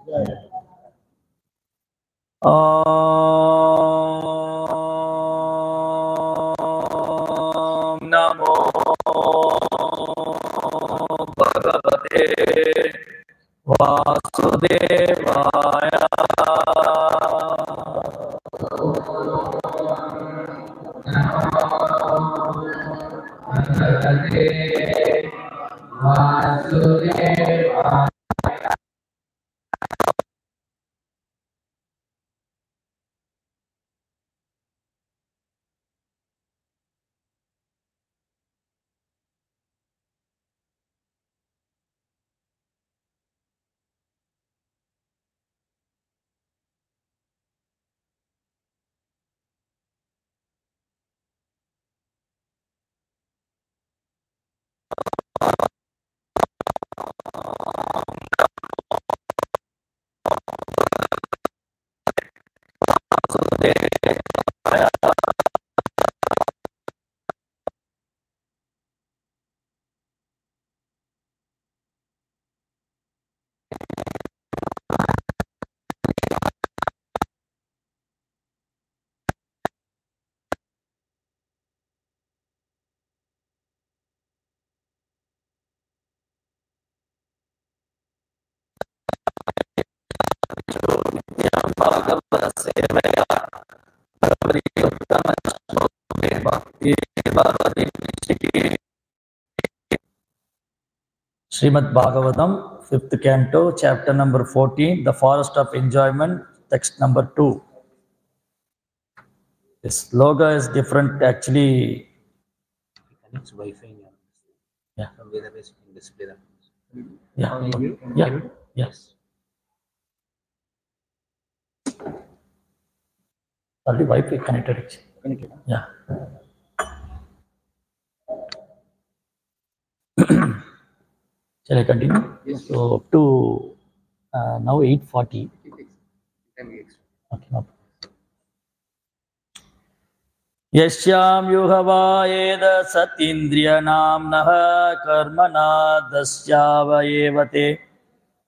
Om Namo Bhagavate Vasudevaya. Srimad Bhagavatam, 5th Canto, chapter number 14, The Forest of Enjoyment, text number 2. This logo is different actually. Connects Wi-Fi. Yeah. From where the display that. Yeah. Yeah. Yes. Only Wi-Fi connected. Yeah. Shall I continue? Yes. So up to now 8:40. Okay. No. Yashyam yuhavayeda satindriyanamnah karmana dasyavayevate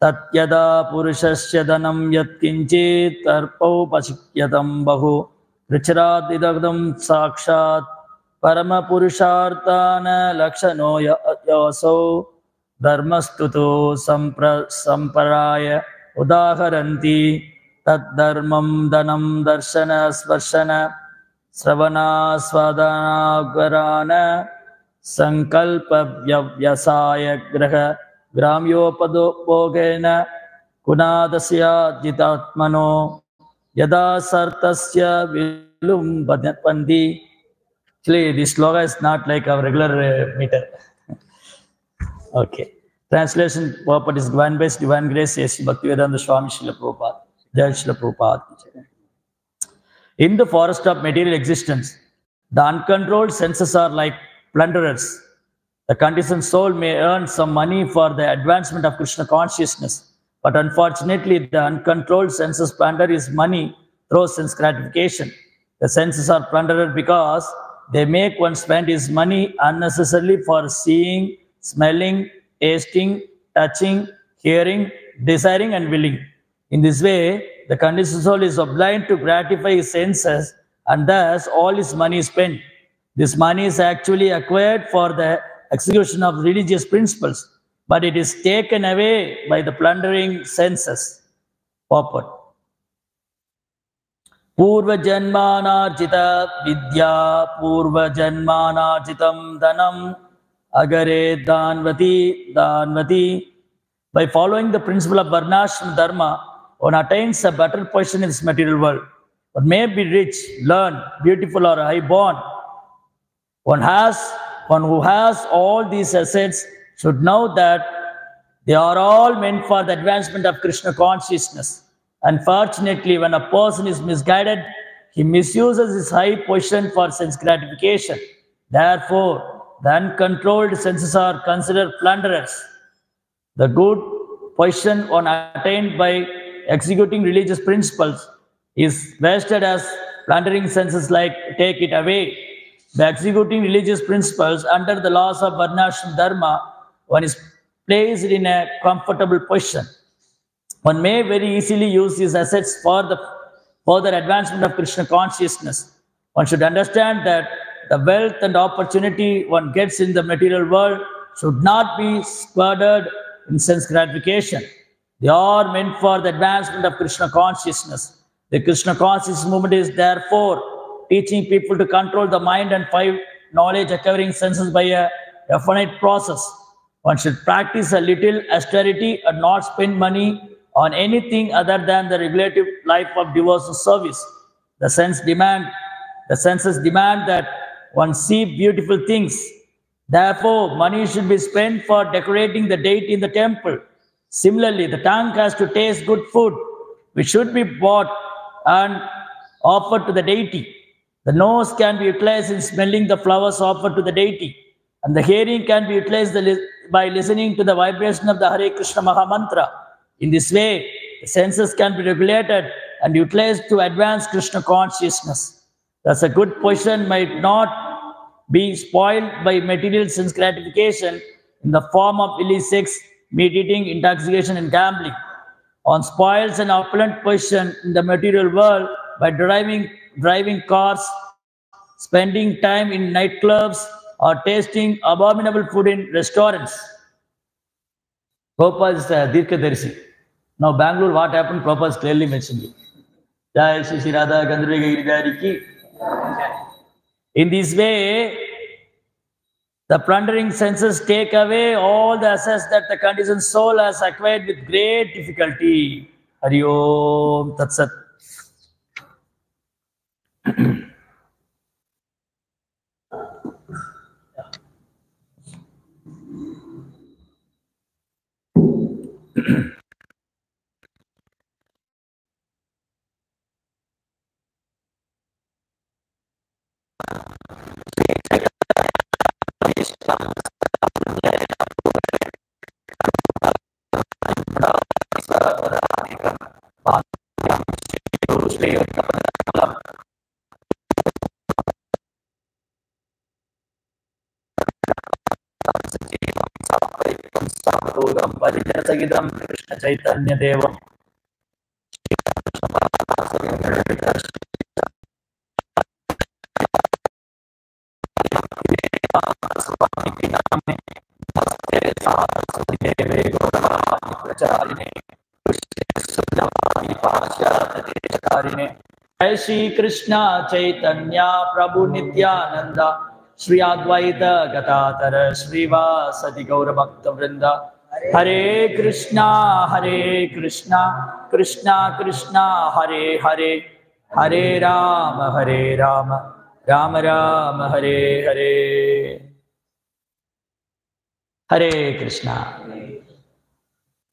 tatyada purushasya danam yatkinchit tarpau pasikyatam bahu richradidagdam sakshat parama purushartana lakshano yaso dharmastuto samparaya udaharanti tad dharmam danam darshana svarshana Sravana Swadana Sankalpa Vyasaya Graha Gramyopagena Kunadasya Jitatmano Yada Sartasya Vilum Pandi. Actually, this sloga is not like our regular meter. Okay. Translation purport is given by Divine Grace A.C. Bhaktivedanta Swami Srila Prabhupada. Jai Srila Prabhupada. In the forest of material existence, the uncontrolled senses are like plunderers. The conditioned soul may earn some money for the advancement of Krishna consciousness, but unfortunately, the uncontrolled senses plunder his money through sense gratification. The senses are plundered because they make one spend his money unnecessarily for seeing, smelling, tasting, touching, hearing, desiring, and willing. In this way, the conditioned soul is obliged to gratify his senses, and thus all his money is spent. This money is actually acquired for the execution of religious principles, but it is taken away by the plundering senses. Purport. Purva janmanarjita vidya, purva janmanarjitam dhanam, agare danvati. By following the principle of varnashram dharma, one attains a better position in this material world. One may be rich, learned, beautiful, or high-born. One who has all these assets should know that they are all meant for the advancement of Krishna consciousness. Unfortunately, when a person is misguided, he misuses his high position for sense gratification. Therefore, the uncontrolled senses are considered plunderers. The good position one attained by executing religious principles is wasted as plundering senses like take it away. By executing religious principles under the laws of Varnashram Dharma, one is placed in a comfortable position. One may very easily use these assets for the further advancement of Krishna consciousness. One should understand that the wealth and opportunity one gets in the material world should not be squandered in sense gratification. They are meant for the advancement of Krishna consciousness. The Krishna consciousness movement is therefore teaching people to control the mind and five knowledge acquiring senses by a definite process. One should practice a little austerity and not spend money on anything other than the regulative life of devotional service. The senses demand that one see beautiful things. Therefore, money should be spent for decorating the deity in the temple. Similarly, the tongue has to taste good food, which should be bought and offered to the deity. The nose can be utilized in smelling the flowers offered to the deity, and the hearing can be utilized by listening to the vibration of the Hare Krishna Maha Mantra. In this way, the senses can be regulated and utilized to advance Krishna consciousness. Thus, a good position might not be spoiled by material sense gratification in the form of illicit sex, meat eating, intoxication, and gambling. One spoils an opulent position in the material world by driving cars, spending time in nightclubs, or tasting abominable food in restaurants. Prabhupada is a Dirkadarshi. Now, Bangalore, what happened? Prabhupada is clearly mentioned it. Jai Shri Shri Radha Gandharva Giridhari ki. In this way, the plundering senses take away all the assets that the conditioned soul has acquired with great difficulty. Hari Om Tat Sat. Parijanasagitam Krishna Chaitanya Devam Jai Shri Krishna Chaitanya Prabhu Nityananda Shri Advaita Gadadhara Srivasadi Gaura Bhakta Vrinda Hare Krishna Krishna Krishna Hare Hare Hare Rama Rama Rama Hare Hare Hare Krishna.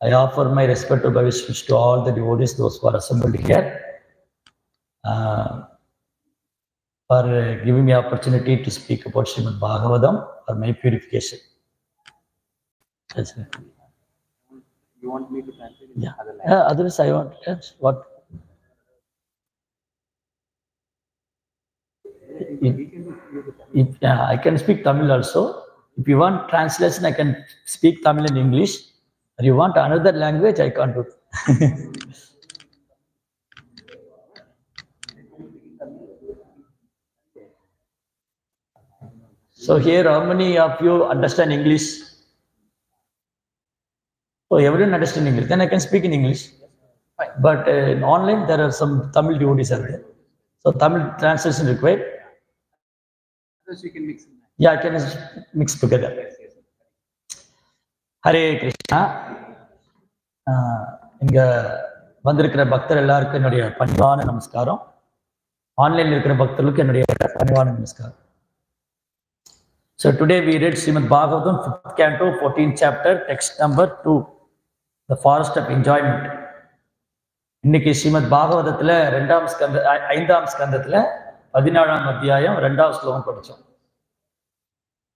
I offer my respectful wishes to all the devotees, those who are assembled here, for giving me opportunity to speak about Srimad Bhagavatam for my purification. That's it. You want me to translate in Yeah. other language? Otherwise, I want what. I can speak Tamil also. If you want translation, I can speak Tamil and English. Or you want another language, I can't do it. So here, how many of you understand English? Oh, everyone understand English. Then I can speak in English. But in online, there are some Tamil devotees are there. So Tamil translation required. Otherwise, you can mix in that. Yeah, I can mix together. Hare Krishna. இங்க வந்திருக்கிற பக்தர் எல்லாருக்கும் என்னுடைய பணிவான நமஸ்காரம். ஆன்லைன்ல இருக்கிற பக்தர்களுக்கு என்னுடைய பணிவான நமஸ்காரம். So today we read Srimad Bhagavatam, 5th canto, 14th chapter, text number 2, the forest of enjoyment. இன்னைக்கு ஸ்ரீமத் பாகவதத்துல 5ஆம் ஸ்கந்தத்துல 17ஆம் அத்தியாயம் 2வது ஸ்லோகம் படிச்சோம்.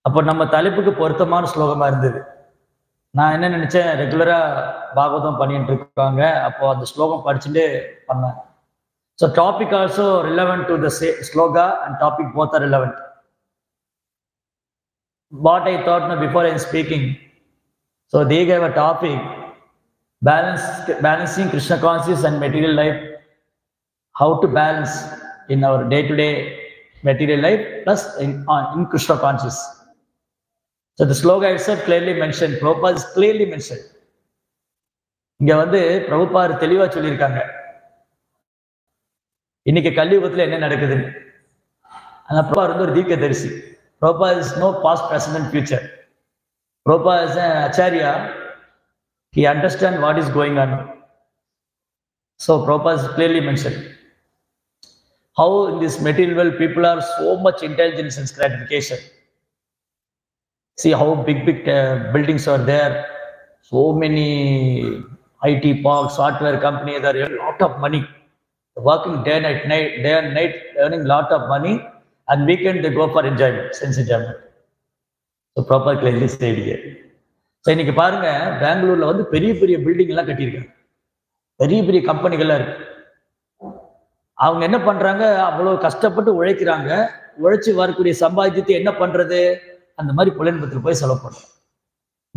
அப்போ நம்ம தலைப்புக்கு பொருத்தமான ஸ்லோகமா இருந்தது. நான் என்ன நினைச்சேன், ரெகுலரா பாகவதம் பண்ணிட்டு இருக்காங்க, அப்போ அந்த ஸ்லோகம் படிச்சுட்டு பண்ணேன். So topic also relevant to the shloka and topic both are relevant. What I thought before I am speaking, so they gave a topic balancing Krishna consciousness and material life, how to balance in our day-to-day material life plus in Krishna consciousness. So the slogan itself clearly mentioned, Prabhupada is clearly mentioned. இங்க வந்து பிரபுபார் தெளிவா சொல்லியிருக்காங்க இன்னைக்கு கலியுகத்துல என்ன நடக்குதுன்னு. ஆனா பிரபுபார் வந்து ஒரு தீர்க்க தரிசி. Prabhupada is no past, present and future. Prabhupada is an acharya. He understands what is going on. So Prabhupada is clearly mentioned how in this material world people are so much intelligence and gratification. See how big buildings are there. So many IT parks, software companies, there are a lot of money. Working day and night, earning a lot of money, and weekend they go for enjoyment, sense enjoyment. So proper clearly said here. So இன்னைக்கு பாருங்க பெங்களூர்ல வந்து பெரிய பெரிய building எல்லாம் கட்டியிருக்காங்க, பெரிய பெரிய கம்பெனிகள்லாம் இருக்கு. அவங்க என்ன பண்றாங்க, அவ்வளவு கஷ்டப்பட்டு உழைக்கிறாங்க, உழைச்சி வரக்கூடிய சம்பாதித்து என்ன பண்றது, அந்த மாதிரி புலன்பத்தில் போய் செலவு பண்றாங்க.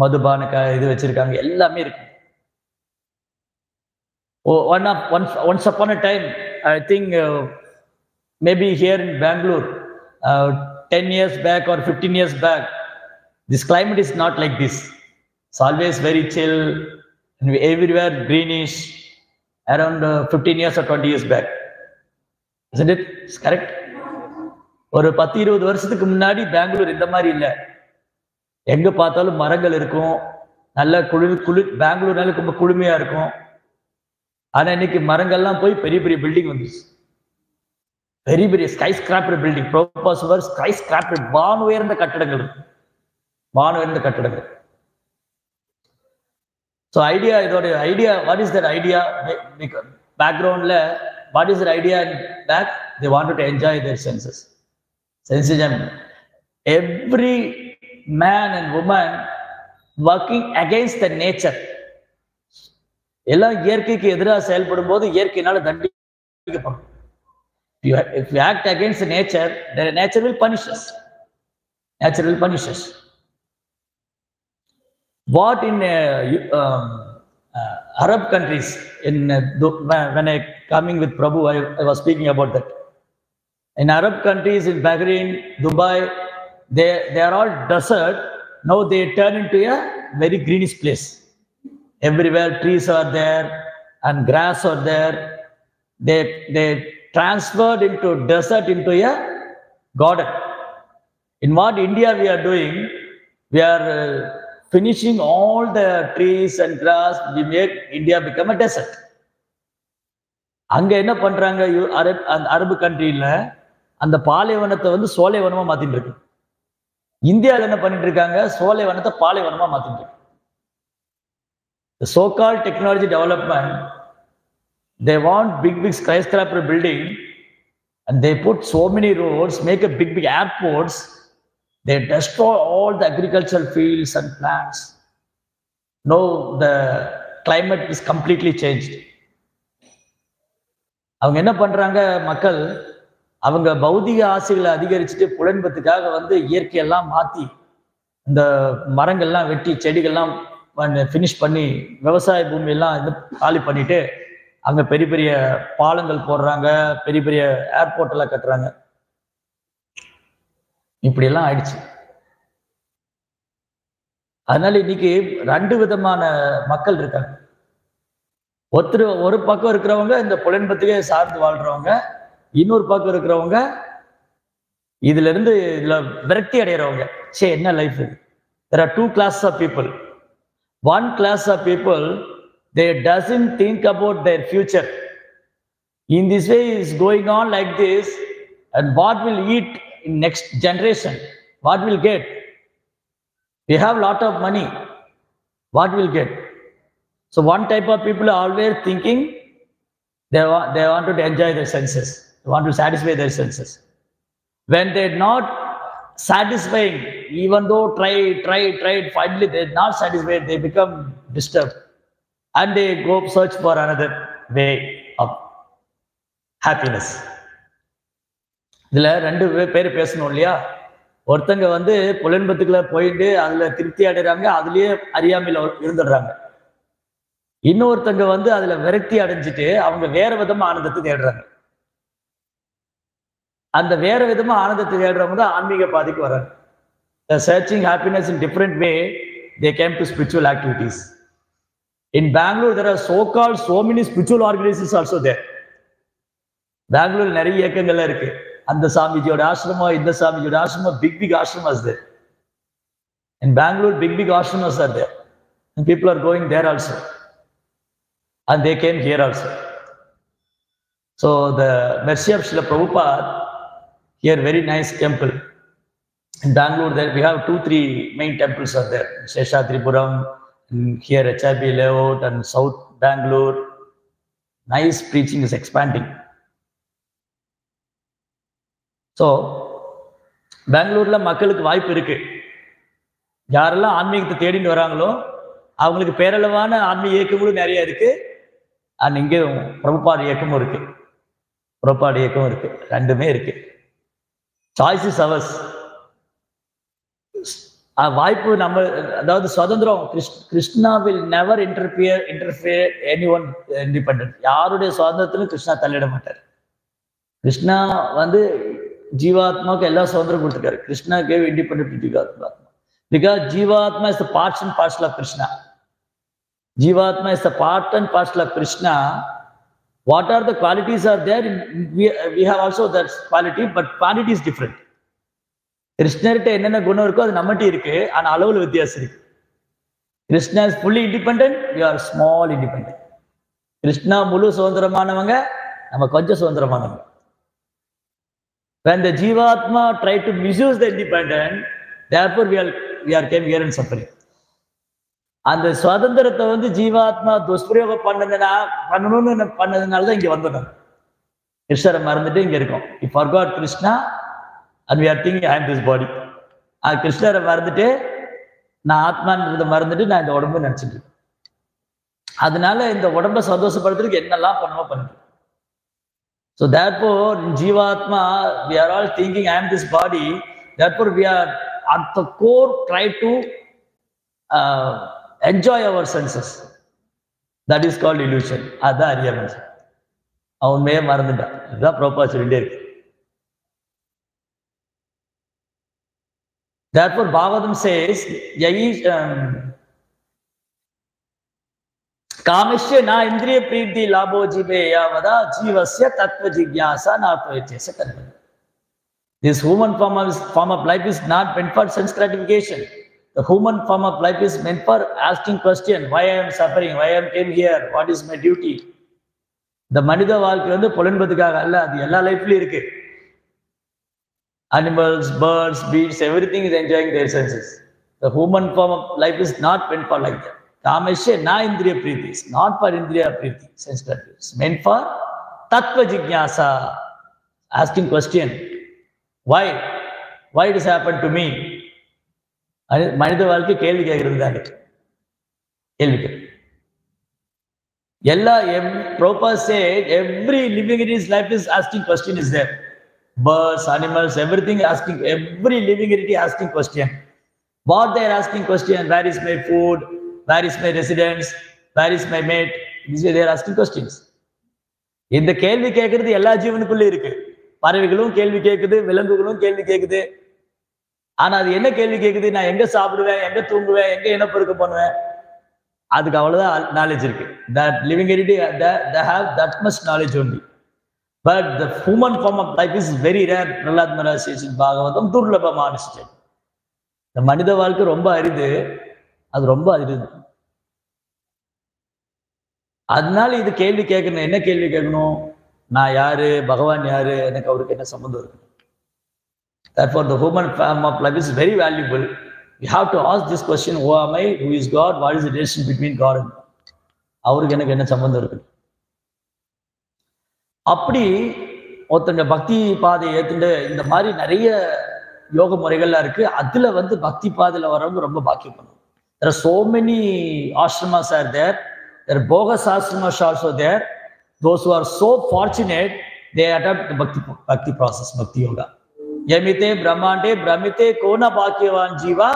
மதுபான இது வச்சிருக்காங்க, எல்லாமே இருக்கு. Once upon a time, I think maybe here in Bangalore, 10 years back or 15 years back, this climate is not like this. It's always very chill, and everywhere greenish, around 15 years or 20 years back. Isn't it? It's correct? ஒரு 10-20 வருஷத்துக்கு முன்னாடி பெங்களூர் இந்த மாதிரி இல்லை. எங்க பார்த்தாலும் மரங்கள் இருக்கும், நல்ல குளிர் பெங்களூர்னால ரொம்ப குளுமையா இருக்கும். ஆனா இன்னைக்கு மரங்கள்லாம் போய் பெரிய பெரிய பில்டிங் வந்துச்சு, பெரிய பெரிய ஸ்கை ஸ்கிராப்பர் பில்டிங். ப்ரோபாஸ் ஸ்கை ஸ்கிராப்பர், வான் உயர்ந்த கட்டடங்கள், வான் உயர்ந்த கட்டடங்கள். ஸோ ஐடியா, இதோட idea, what is that idea பேக்ரவுண்ட்ல, what is that idea back? They wanted to enjoy their senses. Every man and woman working against the nature. எல்லாம் இயற்கைக்கு எதிராக செயல்படும் போது இயற்கையினால தண்டிக்கப்படும். If you act against the nature, the nature will punish us. Nature will punish us. What in Arab countries, when I coming with Prabhu, I was speaking about that. In Arab countries, in Bahrain, Dubai, they are all desert. Now they turn into a very greenish place. Everywhere trees are there and grass are there. They transferred into desert into a garden. In what India we are doing, we are finishing all the trees and grass. We make India become a desert. அங்க என்ன பண்றாங்க, அரபு கண்ட்ரியில அந்த பாலைவனத்தை வந்து சோலைவனமா மாத்திட்டு இருக்கு. இந்தியாவில் என்ன பண்ணிட்டு இருக்காங்க, சோலைவனத்தை பாலைவனமா மாத்திட்டு இருக்கு. The so-called technology development, they want big skyscraper building, and they put so many roads, make a big airports. They destroy all the agricultural fields and plants. No, the climate is completely changed. அவங்க என்ன பண்றாங்க, மக்கள் அவங்க பௌதிக ஆசைகளை அதிகரிச்சுட்டு புலன்பத்துக்காக வந்து இயற்கையெல்லாம் மாத்தி, இந்த மரங்கள்லாம் வெட்டி, செடிகள்லாம் ஃபினிஷ் பண்ணி, விவசாய பூமி எல்லாம் இது காலி பண்ணிட்டு அங்க பெரிய பெரிய பாலங்கள் போடுறாங்க, பெரிய பெரிய ஏர்போர்ட் எல்லாம் கட்டுறாங்க. இப்படி எல்லாம் ஆயிடுச்சு. அதனால இன்னைக்கு 2 விதமான மக்கள் இருக்காங்க. ஒரு பக்கம் இருக்கிறவங்க இந்த புலன்பத்துக்கே சார்ந்து வாழ்றவங்க, இன்னொரு பக்கம் இருக்கிறவங்க இதுல விரக்தி அடைகிறவங்க. சே, என்ன லைஃப் இது? There are 2 classes of people. One class of people, they doesn't think about their future. In this way is going on like this, and what will eat in next generation? What will get? We have lot of money. What will get? So one type of people are always thinking they want to enjoy their senses. They want to satisfy their senses. When they're not satisfying, even though tried, finally they're not satisfied, they become disturbed, and they go search for another way of happiness. இதுல 2 பேர் பேசணும் இல்லையா? ஒருத்தங்க வந்து புலன்பத்துக்குள்ள போயிட்டு அதுல திருப்தி அடைறாங்க, அதுலயே அறியாமையில இருந்துடுறாங்க. இன்னொருத்தங்க வந்து அதுல விரக்தி அடைஞ்சிட்டு அவங்க வேற விதமா ஆனந்தத்தை தேடுறாங்க. அந்த வேற விதமா ஆனந்தத்தை தேடுறவங்க தான் ஆன்மீக பாதைக்கு வராங்க. Searching happiness in different way, they came to spiritual activities. In Bangalore, there are so-called so many spiritual organizations also there. Bangalore நிறைய இயக்கங்கள்லாம் இருக்கு. அந்த சாமிஜியோட ஆசிரமம், இந்த சாமிஜியோட ஆசிரமம், big ashramas there. In Bangalore, big ashramas are there. And people are going there also. And they came here also. So the mercy of Srila Prabhupada, here very nice temple. In Bangalore, there we have 2-3 main temples are there. Seshadripuram, here HIB layout and South Bangalore. Nice preaching is expanding. So, பெங்களூர்ல மக்களுக்கு வாய்ப்பு இருக்கு. யாரெல்லாம் ஆன்மீகத்தை தேடிட்டு வராங்களோ அவங்களுக்கு பேரளவான ஆன்மீக இயக்கங்களும் நிறைய இருக்கு. அண்ட் இங்கேயும் பிரபுபாத இயக்கமும் இருக்கு. பிரபுபாத இயக்கம் இருக்கு. ரெண்டுமே இருக்கு. Choice is hours. வாய்ப்பு நம்ம, அதாவது சுதந்திரம். Krishna will never interfere any one independent. யாருடைய சுதந்திரத்திலும் கிருஷ்ணா தள்ளிட மாட்டார். கிருஷ்ணா வந்து ஜீவாத்மாவுக்கு எல்லா சுதந்திரம் கொடுத்துருக்காரு. Krishna gave independent jivatma. Because jivatma is the parts and parcel of Krishna. Jivatma is the part and parcel of Krishna. What are the qualities are there? We have also that quality, but quantity is different. கிருஷ்ணர்கிட்ட என்னென்ன குணம் இருக்கோ அது நம்மகிட்ட இருக்கு. ஆனா அளவுல வித்தியாசம் இருக்கு. Krishna is fully independent, we are small independent. Krishna முழு சுதந்திரமானவங்க, நம்ம கொஞ்சம் சுதந்திரமானவங்க. When the Jivatma try to misuse the independent, therefore we are came here and suffering. அந்த சுதந்திரத்தை வந்து ஜீவாத்மா துஷ்பிரயோகம் பண்ணதுனால தான் இங்க வந்துடும். கிருஷ்ணரை மறந்துட்டு இங்க இருக்கோம். We forgot Krishna and we are thinking I am this body. கிருஷ்ணரை மறந்துட்டு, நான் ஆத்மான்றதை மறந்துட்டு நான் இந்த உடம்பு நினைச்சிட்டு இருக்கேன். அதனால இந்த உடம்பை சந்தோஷப்படுத்துறதுக்கு என்னெல்லாம் பண்ணுவோம் பண்ணிட்டு. So therefore, in Jivatma, we are all thinking I am this body. Therefore, we are at the core try to enjoy our senses. That is called illusion. That's அறியாமை. அவன் மே மறந்துட்டான். இதுதான் ப்ரோப்பா சொல்லிட்டே இருக்கு. Therefore, Bhagavatam says, कामस्य ना इंद्रिय प्रीति लाभो जीवे यावदा जीवस्य तत्व जिज्ञासा नात्वैचेस कर्म. This human form of life is not meant for sense gratification. The human form of life is meant for asking question, why I am suffering, why I am came here, what is my duty. The மனித வாழ்க்கை வந்து புலன்பதுக்காக அல்ல, அது எல்லா லைஃப்லயும் இருக்கு. Animals, birds, beasts, everything is enjoying their senses. The human form of life is not meant for like that. Kamesha na indriya preeti, not for indriya preeti, sense gratification. It's meant for tattva jignasa, asking question, why it has happened to me. மனித வாழ்க்கை கேள்வி கேட்கறது தானே. கேள்வி எல்லா Prabhupada said every living in his life is asking question is there. Birds, animals, everything asking, every living entity asking question. What they are asking question, where is my food, where is my residence, where is my mate? They are asking questions. இந்த கேள்வி கேட்கறது எல்லா ஜீவனுக்குள்ள இருக்கு. பறவைகளும் கேள்வி கேட்குது, விலங்குகளும் கேள்வி கேட்குது. ஆனா அது என்ன கேள்வி கேட்குது? நான் எங்க சாப்பிடுவேன், எங்க தூங்குவேன், எங்க இனப்பெருக்கம் பண்ணுவேன், அதுக்கு அவ்வளவுதான் நாலேஜ் இருக்கு. That living entity they have that much knowledge only. But the human form of life is very rare. Prahlad Maharaj says in Bhagavatam, Durlabha Manishya. இந்த மனித வாழ்க்கை ரொம்ப அரிது, அது ரொம்ப அரிது. அதனால இது கேள்வி கேட்கணும். என்ன கேள்வி கேட்கணும்? நான் யாரு, பகவான் யாரு, எனக்கு அவருக்கு என்ன சம்பந்தம் இருக்கு? Therefore, the human form of life is very valuable. We have to ask this question: who am I? Who is God? What is the relation between God and அவருக்கு எனக்கு என்ன சம்பந்தம் இருக்கு? அப்படி ஒருத்தங்க பக்தி பாதையை ஏத்துட்டு இந்த மாதிரி நிறைய யோக முறைகள்லாம் இருக்கு. அதுல வந்து பக்தி பாதையில வரவங்க ரொம்ப பாக்கியம் பண்ணும். There are so many ashramas are there. There are bogus ashramas also there. Those who are so fortunate, they adopt the bhakti process, bhakti yoga. Yamite brahmande brahmite kona bhagyavan jiva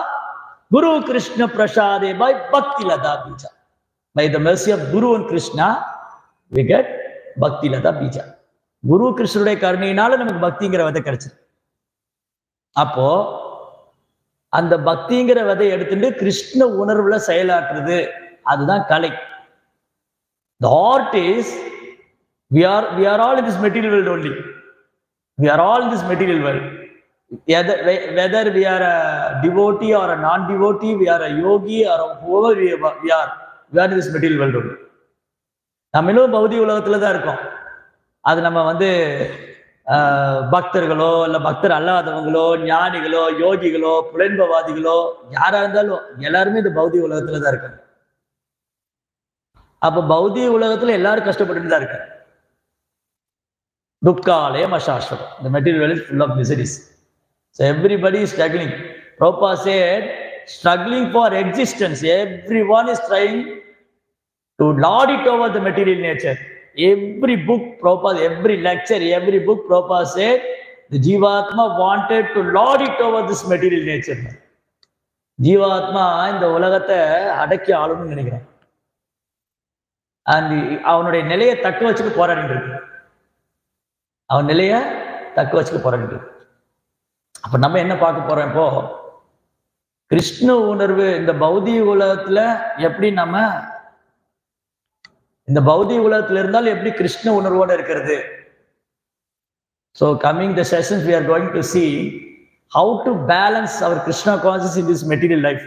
Guru Krishna prasade by bhakti lada bija. By the mercy of Guru and Krishna, we get Bhakti Lata Bija. Guru கிருஷ்ணருடைய கருணையினால நமக்கு பக்திங்கிற விதை கிடைச்சது. அப்போ அந்த பக்திங்கிற விதை எடுத்துட்டு கிருஷ்ண உணர்வுல செயலாற்றுறது, அதுதான் கலை. The art is, we are all in this material world only. We are all in this material world. Whether we are a devotee or a non-devotee, we are a yogi or whoever we are in this material world only. நம்ம இன்னும் பௌதிக உலகத்துல தான் இருக்கோம். அது நம்ம வந்து பக்தர்களோ இல்ல பக்தர் அல்லாதவங்களோ ஞானிகளோ யோகிகளோ புலன்பவாதிகளோ யாரா இருந்தாலும் எல்லாருமே இந்த பௌதிக உலகத்துல தான் இருக்காங்க. அப்ப பௌதிக உலகத்துல எல்லாரும் கஷ்டப்பட்டு தான் இருக்காங்க. துக்காலயம் அசாஸ்வதம். The material world is full of miseries. So everybody is struggling. Prabhupada said, struggling for existence. Everyone is trying to lord it over the material nature. Every book, Prabhupada, every lecture, every book, Prabhupada said, the Jivatma wanted to lord it over this material nature. Jivatma இந்த உலகத்தை அடக்கி ஆளும்னு நினைக்கிறேன். And அவனுடைய நிலையை தக்க வச்சுக்க போராடிட்டு இருக்கு. அவன் நிலைய தக்க வச்சுக்க போறாங்க. அப்ப நம்ம என்ன பார்க்க போறோம் இப்போ? கிருஷ்ண உணர்வு இந்த பௌதிக உலகத்துல எப்படி நம்ம இந்த பௌதிக உலகத்துல இருந்தாலும் எப்படி கிருஷ்ண உணர்வோட இருக்கிறது. So coming the sessions we are going to see how to balance our Krishna consciousness in this material life.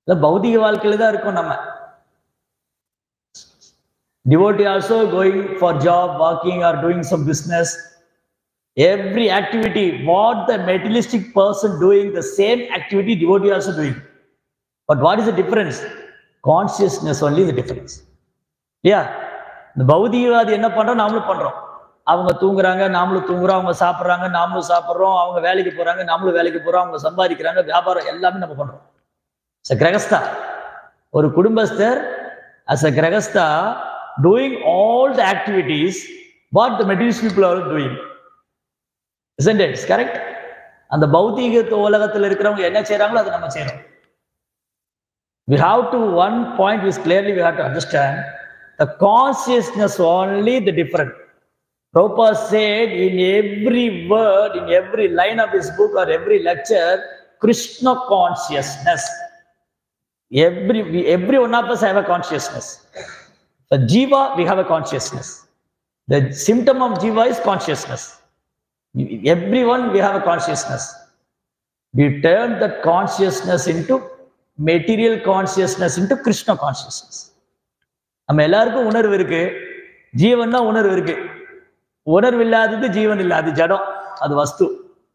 இந்த பௌதிக வாழ்க்கையில தான் இருக்கோம் நம்ம. Devotee also going for job, working or doing some business. Every activity, what the materialistic person doing, the same activity devotee also doing. But what is the difference? Consciousness only the difference. Yeah. இந்த பௌதிகவாதி என்ன பண்றோம், நாமளும் பண்றோம். அவங்க தூங்குறாங்க, நாமளும் தூங்குறோம். அவங்க சாப்பிட்றாங்க, நாமளும் சாப்பிட்றோம். அவங்க வேலைக்கு போறாங்க, நாமளும் வேலைக்கு போறோம். அவங்க சம்பாதிக்கிறாங்க, வியாபாரம் எல்லாமே நம்ம பண்றோம். கிரகஸ்தா, ஒரு குடும்பஸ்தர் as a கிரகஸ்தா doing all the activities what the materialist people are doing, isn't it? It's correct. அந்த பௌதிக உலகத்துல இருக்கிறவங்க என்ன செய்றாங்களோ அதை நம்ம செய்றோம். We have to, one point is clearly we have to understand the consciousness only the different. Prabhupada said in every word, in every line of his book or every lecture, Krishna consciousness. Every one of us have a consciousness. The jiva, we have a consciousness. The symptom of jiva is consciousness. Everyone, we have a consciousness. We turn that consciousness into material consciousness, into Krishna consciousness. நம்ம எல்லாருக்கும் உணர்வு இருக்கு, ஜீவன்னா உணர்வு இருக்கு. உணர்வு இல்லாதது ஜீவன் இல்லை, அது ஜடம், அது வஸ்து,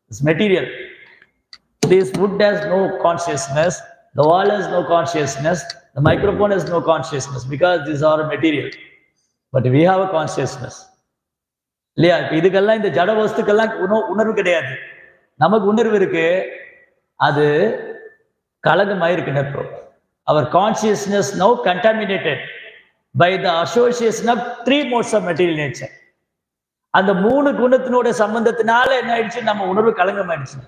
it's material. This wood has no consciousness, the wall has no consciousness, the microphone has no consciousness because these are material. But we have a consciousness. இல்லையா? இப்போ இதுக்கெல்லாம் இந்த ஜட வஸ்துக்கெல்லாம் உணர்வு கிடையாது. நமக்கு உணர்வு இருக்கு, அது கலகமாயிருக்கு. இப்போ our consciousness now contaminated by the association of three modes of material nature. அந்த மூணு குணத்தினோட சம்பந்தத்தினால என்ன ஆயிடுச்சு, நம்ம உணர்வு கலங்கமாயிடுச்சு.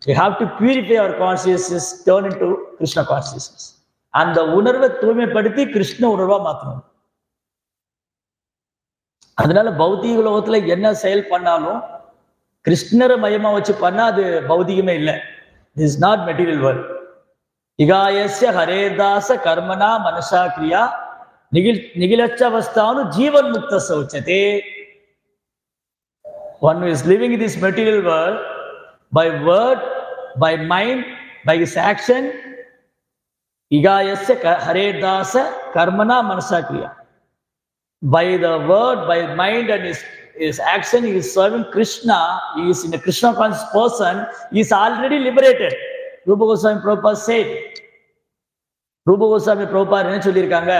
We have to purify our consciousness, turn into Krishna consciousness. அந்த உணர்வை தூய்மைப்படுத்தி கிருஷ்ண உணர்வா மாற்றணும். அதனால பௌதிக உலகத்துல என்ன செயல் பண்ணாலும் கிருஷ்ணரை மையமா வச்சு பண்ணா அது பௌதிகமே இல்லை. This is not material world. இகாயஸ்ய ஹரேதாச கர்மனா மனசா கிரியா நிகிலச்சவஸ்தானு ஜீவன் முக்த சௌச்சதே. One who is living in this material world by word, by mind, by his action, igayasya haredasa karmana manasa kriya. By the word, by mind and his action, he is serving Krishna. He is in a Krishna conscious person. He is already liberated. Rupa Goswami Prabhupada said. Rupa Goswami Prabhupada என்ன சொல்லியிருக்காங்க,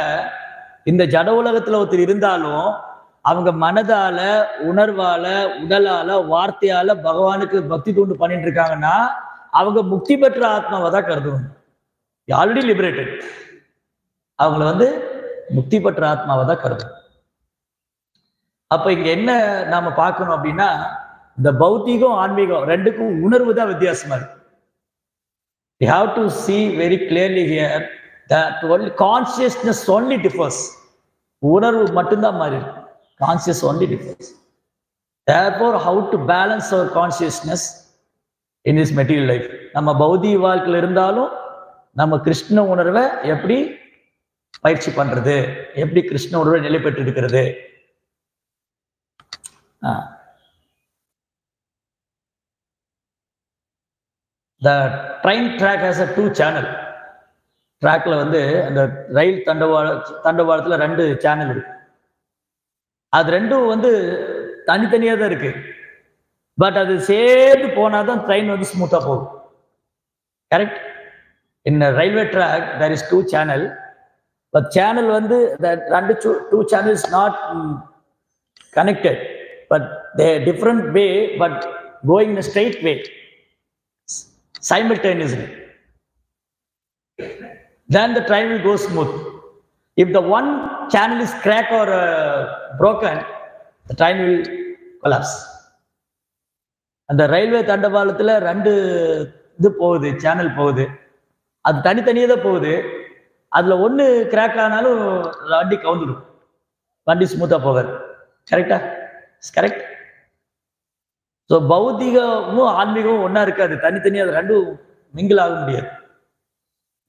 இந்த ஜட உலகத்துல ஒருத்தர் இருந்தாலும் அவங்க மனதால, உணர்வால, உடலால, வார்த்தையால பகவானுக்கு பக்தி தூண்டு பண்ணிட்டு இருக்காங்கன்னா அவங்க முக்தி பெற்ற ஆத்மாவை தான் கருதுவாங்க. Already liberated. அவங்கள முக்தி பெற்ற ஆத்மாவை தான் கருதும். அப்ப இங்க என்ன நாம பார்க்கணும் அப்படின்னா, இந்த பௌத்திகம் ஆன்மீகம் ரெண்டுக்கும் உணர்வு தான் வித்தியாசமா இருக்கு. We have to see very clearly here That only consciousness only differs. உணர்வு மட்டும்தான் மாறி இருக்கு. Conscious only differs. Therefore, how to balance our consciousness in this material life? நம்ம பௌதிக வாழ்க்கையில் இருந்தாலும் நம்ம கிருஷ்ண உணர்வை எப்படி பயிற்சி பண்றது, எப்படி கிருஷ்ண உணர்வை நிலை பெற்று இருக்கிறது. The train track has a 2 channel. ட்ராக்ல வந்து அந்த ரயில் தண்டவாளத்துல 2 சேனல் இருக்கு. அது ரெண்டும் வந்து தனித்தனியா தான் இருக்கு. பட் அது சேர்ந்து போனாதான் ட்ரெயின் வந்து ஸ்மூத்தா போகும். Correct? In a railway track there is 2 channel. But channel வந்து the 2 channels not connected, but they are different way, but going in a straight way simultaneously. Then the train will go smooth. If the one channel is cracked or broken, the train will collapse. அந்த railway தண்டவாளத்துல 2 இது போகுது, channel போகுது. அது தனித்தனியாக தான் போகுது. அதுல ஒன்று கிராக் ஆனாலும் வண்டி கவுந்துடும், வண்டி ஸ்மூத்தா போகாது. கரெக்டா? கரெக்ட். ஸோ பௌத்திகமும் ஆன்மீகமும் ஒன்னா இருக்காது, தனித்தனியாக அது 2 மிங்கிள் ஆக முடியாது.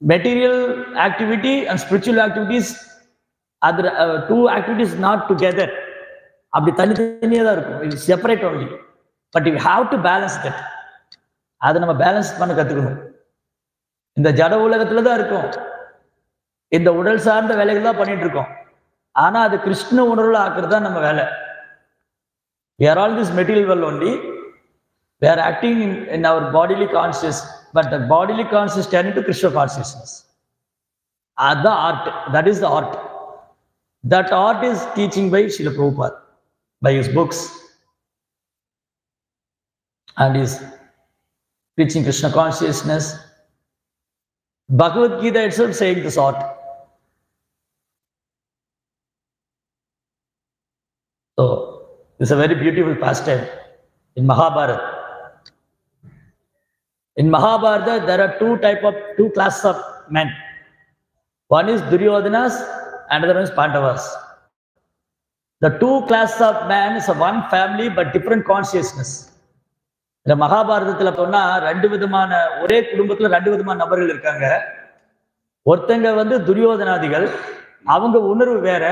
Material activity and spiritual activities, அது 2 ஆக்டிவிட்டிஸ் நாட் டுகெதர். அப்படி தனித்தனியாக தான் இருக்கும். It separate only. But you have to balance that. அதை நம்ம பேலன்ஸ் பண்ண கற்றுக்கணும். இந்த ஜட உலகத்துல தான் இருக்கும், இந்த உடல் சார்ந்த வேலைகள் தான் பண்ணிட்டு இருக்கோம். ஆனா அது கிருஷ்ண உணர்வுல ஆக்குறது தான் நம்ம வேலை. We are all this material world only. We are acting in our bodily conscious, but the bodily conscious turning to Krishna consciousness. That's the art. That is the art. That art is teaching by Srila Prabhupada, by his books, and is teaching Krishna consciousness. Bhagavad Gita itself saying this art. So it's a very beautiful pastime in Mahabharata. In Mahabharata, there are 2 classes of men. One is Duryodhanas, another one is Pandavas. The 2 classes of men is one family but different consciousness. இந்த மகாபாரதத்துல போனா 2 விதமான, ஒரே குடும்பத்துல 2 விதமான நபர்கள் இருக்காங்க. ஒருத்தங்க வந்து துரியோதனாதிகள், அவங்க உணர்வு வேற.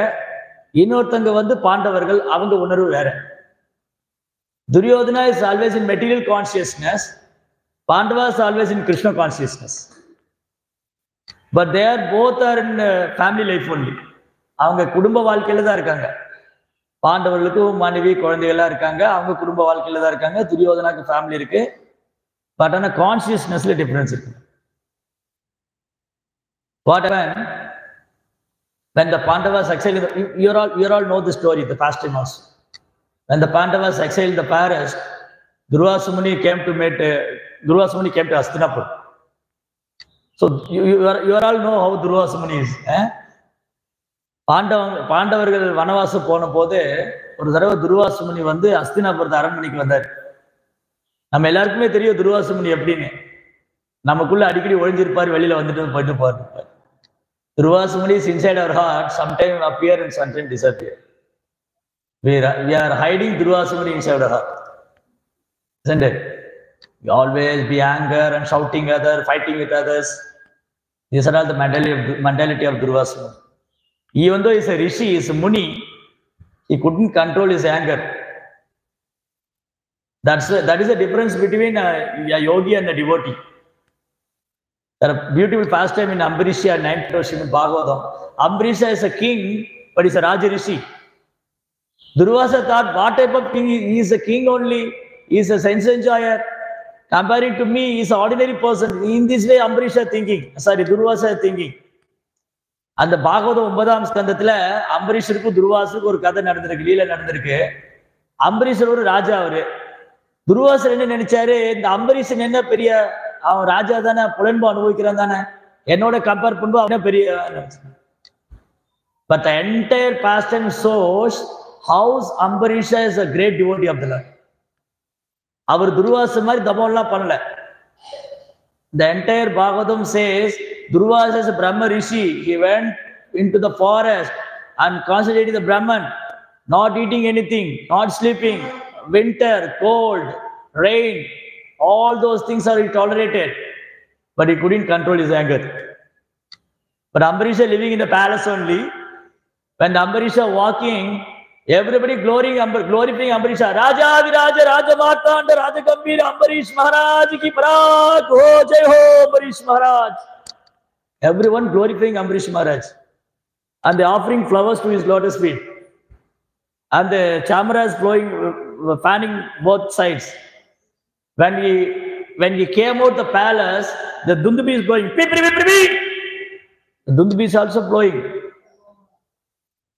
இன்னொருத்தங்க வந்து பாண்டவர்கள், அவங்க உணர்வு வேற. Duryodhana is always in material consciousness. Pandava is always in Krishna consciousness. But they are both are in family life only. அவங்க குடும்ப வாழ்க்கையில தான் இருக்காங்க. பாண்டவர்களுக்கும் மனைவி குழந்தைகள்லாம் இருக்காங்க, அவங்க குடும்ப வாழ்க்கையில தான் இருக்காங்க. துரியோதனாக்கு ஃபேமிலி இருக்கு. பட் ஆனா கான்சியஸ்னஸ்ல டிஃபரன்ஸ் இருக்கு. What happened when the Pandavas exiled? You all know the story, the past time also. When the Pandavas exiled the forest, Durvasa Muni came to Hastinapur. So you all know how Durvasa Muni is. பாண்டவர்கள் வனவாசம் போன போது ஒரு தடவை துர்வாச முனி வந்து அஸ்தினாபுரத்து அரண்மனைக்கு வந்தார். நம்ம எல்லாருக்குமே தெரியும் துர்வாச முனி எப்படின்னு. நமக்குள்ள அடிக்கடி ஒழிஞ்சிருப்பார், வெளியில வந்துட்டு போயிட்டு போயிருப்பார். துர்வாச முனி is inside our heart, sometime appear and sometime disappear. We are hiding Durvasa Muni inside our heart, isn't it? We always be anger and shouting others, fighting with others. These are all the mentality of Durvasa Muni. Even though he's a rishi, he's a muni, he couldn't control his anger. That is the difference between a yogi and a devotee. There are beautiful pastime in Ambarisha and 9th verse in Bhagavatam. Ambarisha is a king, but he's a Raja Rishi. Durvasa thought, what type of king? He is a king only. He is a sense enjoyer. Comparing to me, he is an ordinary person. In this way, Durvasa is thinking. அந்த பாகவதம் 9ஆம் ஸ்கந்தத்துல அம்பரீஷருக்கும் துர்வாசருக்கும் ஒரு கதை நடந்திருக்கு, லீலை நடந்திருக்கு. அம்பரீஷர் ஒரு ராஜா. அவரு துர்வாசர் என்ன நினைச்சாரு, இந்த அம்பரீஷன் என்ன பெரிய, அவன் ராஜா தானே, புலன்பு அனுபவிக்கிறான் தானே, என்னோட கம்பேர் பண்ணும்போது அவனே பெரிய. But the entire pastime shows how Ambarisha is a great devotee of the Lord. அவர் துர்வாசர் மாதிரி தபம்லாம் பண்ணல. The entire Bhagavatam says Durvasa is a Brahma Rishi. He went into the forest and concentrated the Brahman, not eating anything, not sleeping, winter, cold, rain, all those things are tolerated. But he couldn't control his anger. But Ambarisha living in the palace only, when Ambarisha walking, everybody glorifying Ambarisha. Raja Viraja Raja Martanda Raja Gambhir Ambarish Maharaj ki parak ho jai ho Ambarish Maharaj. Everyone glorifying Ambarish Maharaj. And they offering flowers to his lotus feet. And the chamaras blowing, fanning both sides. When he came out the palace, the Dundubi is blowing. The Dundubi is also blowing.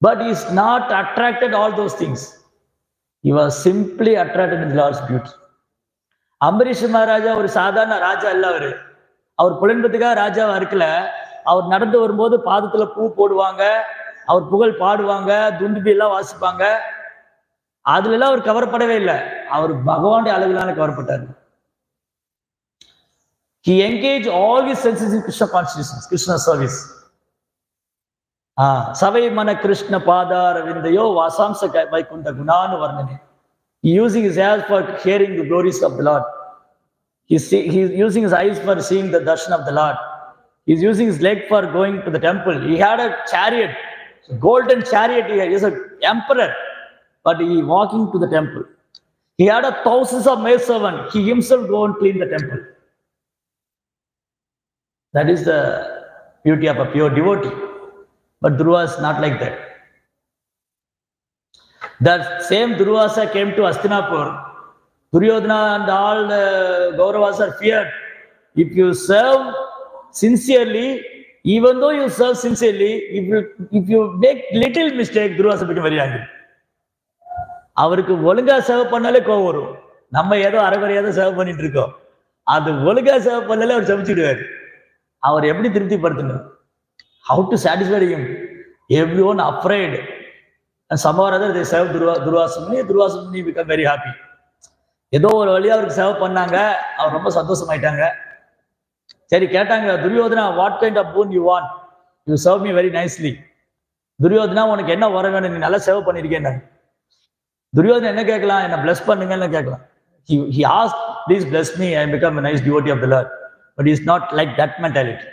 But he is not attracted all those things. He was simply attracted in the Lord's beauty. Ambarish Maharaja ஒரு சாதாரண ராஜா அல்ல அவரு. அவர் புலன்பத்துக்காக ராஜாவா இருக்கல. அவர் நடந்து வரும்போது பாதத்துல பூ போடுவாங்க, அவர் புகழ் பாடுவாங்க, துந்துபி எல்லாம் வாசிப்பாங்க. அதுல எல்லாம் அவர் கவரப்படவே இல்லை. அவர் பகவானுடைய அளவிலான கவரப்பட்டார். He engaged all his senses in Krishna consciousness, Krishna service. Savai mana Krishna padara vindayo vasamsa vaikunta gunanu varnane. He using his ears for hearing the glories of the Lord. He's using his eyes for seeing the darshan of the Lord. He's using his leg for going to the temple. He had a chariot, a golden chariot. He is an emperor, but he walking to the temple. He had thousands of maidservants. He himself go and clean the temple. That is the beauty of a pure devotee. But Dhruva is not like that. That same Durvasa came to Hastinapur. Duryodhana and all the Kauravas are feared. If you serve sincerely, even though you serve sincerely, if you make little mistake, Durvasa become very angry. அவருக்கு ஒழுங்கா save பண்ணாலே கோவம் வரும். நம்ம ஏதோ அரைகுறையாத save பண்ணிட்டு இருக்கோம். அது ஒழுங்கா சேவ் பண்ணாலே அவர் சமைச்சிடுவார். அவர் எப்படி திருப்திப்படுத்தணும்? How to satisfy him? Everyone afraid. And somehow or other they serve Durvasa Muni become very happy. ஏதோ ஒரு வழியா அவருக்கு சேவ் பண்ணாங்க, அவர் ரொம்ப சந்தோஷமாயிட்டாங்க. சரி கேட்டாங்க, Duryodhana what kind of boon you want? You serve me very nicely. Duryodhana உனக்கு என்ன வர வேணும்? நீ நல்லா சேவ் பண்ணிருக்கேன். துரியோதனா என்ன கேட்கலாம்? என்ன பிளஸ் பண்ணுங்கன்னு கேட்கலாம். He asked, please bless me, I become a nice devotee of the Lord. But he is not like that mentality.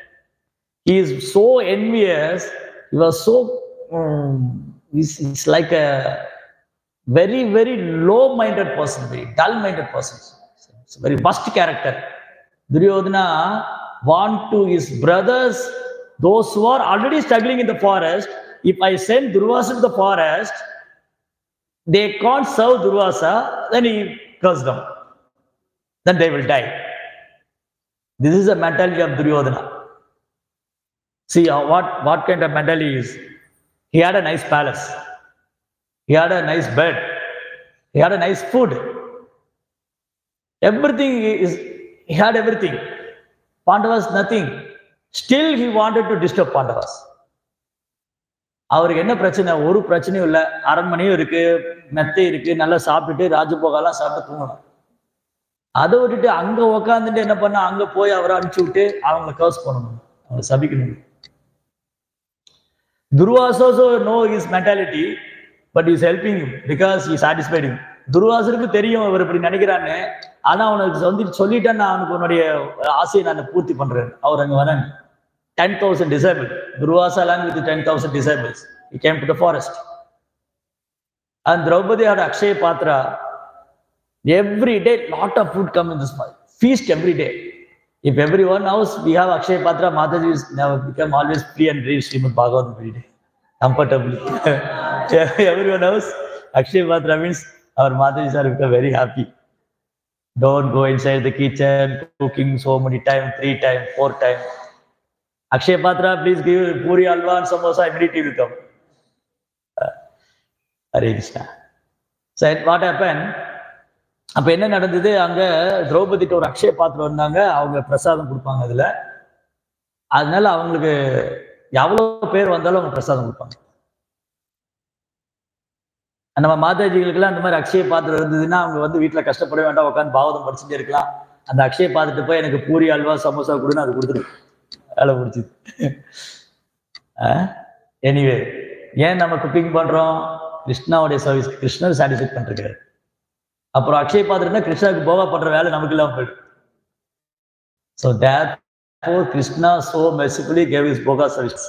He is so envious. He was so he's like a very, very low-minded person, very dull-minded person. It's a very worst character. Duryodhana want to his brothers, those who are already struggling in the forest. If I send Durvasa to the forest, they can't serve Durvasa, then he curses them. Then they will die. This is the mentality of Duryodhana. See what kind of mentality is. He had a nice palace. He had a nice bed. He had a nice food. Everything he had everything. Pandavas nothing. Still he wanted to disturb Pandavas. அவருக்கு என்ன பிரச்சனை? ஒரு பிரச்சனையும் இல்லை. அரண்மனையும் இருக்கு, மெத்தை இருக்கு, நல்லா சாப்பிட்டுட்டு ராஜபோகெல்லாம் சாப்பிட்டு தூங்கலாம். அதை விட்டுட்டு அங்க உக்காந்துட்டு என்ன பண்ண, அங்க போய் அவரை அனுப்பிச்சு விட்டு அவங்களை கர்ஸ் பண்ணணும், அவங்களை சபிக்கணும். Durvasa also know his mentality, but he is helping him because he satisfied him. துர்வாசருக்கு தெரியும் அவர் இப்படி நினைக்கிறான்னு. ஆனா அவனுக்கு வந்து சொல்லிட்டேன், நான் அவனுக்கு உன்னுடைய ஆசையை நான் பூர்த்தி பண்றேன். அவர் அங்க வராங்க. 10,000 disciples. Durvasa along with 10,000 disciples. He came to the forest. And Draupadi had Akshaya Patra. Every day, lot of food come in this feast every day. If everyone knows we have Akshaya Patra, Mataji is now become always free and read Srimad Bhagavatam every day, comfortably. Everyone knows Akshaya Patra means our Matajis are become very happy. Don't go inside the kitchen, cooking so many times, 3 times, 4 times. Akshaya Patra, please give puri, alwa and samosa, immediately will come. Hare Krishna. So what happened? அப்ப என்ன நடந்தது? அங்க திரௌபதிட்ட ஒரு அக்ஷய பாத்திரம் இருந்தாங்க, அவங்க பிரசாதம் கொடுப்பாங்க அதுல. அதனால அவங்களுக்கு எவ்வளவு பேர் வந்தாலும் அவங்க பிரசாதம் கொடுப்பாங்க. நம்ம மாதாஜிகளுக்கெல்லாம் அந்த மாதிரி அக்ஷய பாத்திரம் இருந்ததுன்னா அவங்க வந்து வீட்டுல கஷ்டப்பட வேண்டாம், உட்காந்து பாவதம் படிச்சுட்டே இருக்கலாம். அந்த அக்ஷய பாத்திரத்தை போய் எனக்கு பூரி அல்வா சமோசா கொடுன்னு அது கொடுத்துரும். வேலை முடிச்சுது. எனிவே, ஏன் நம்ம குக்கிங் பண்றோம்? கிருஷ்ணாவுடைய சர்வீஸ், கிருஷ்ணர் சாட்டிஸ்ஃபை பண்றாரு. அப்புறம் அக்ஷய் பாத்திரம்னா கிருஷ்ணாவுக்கு போகா பண்ற வேலை நமக்கு இல்லாம போயிடும். So therefore Krishna so mercifully gave his போகா சர்வீஸ்.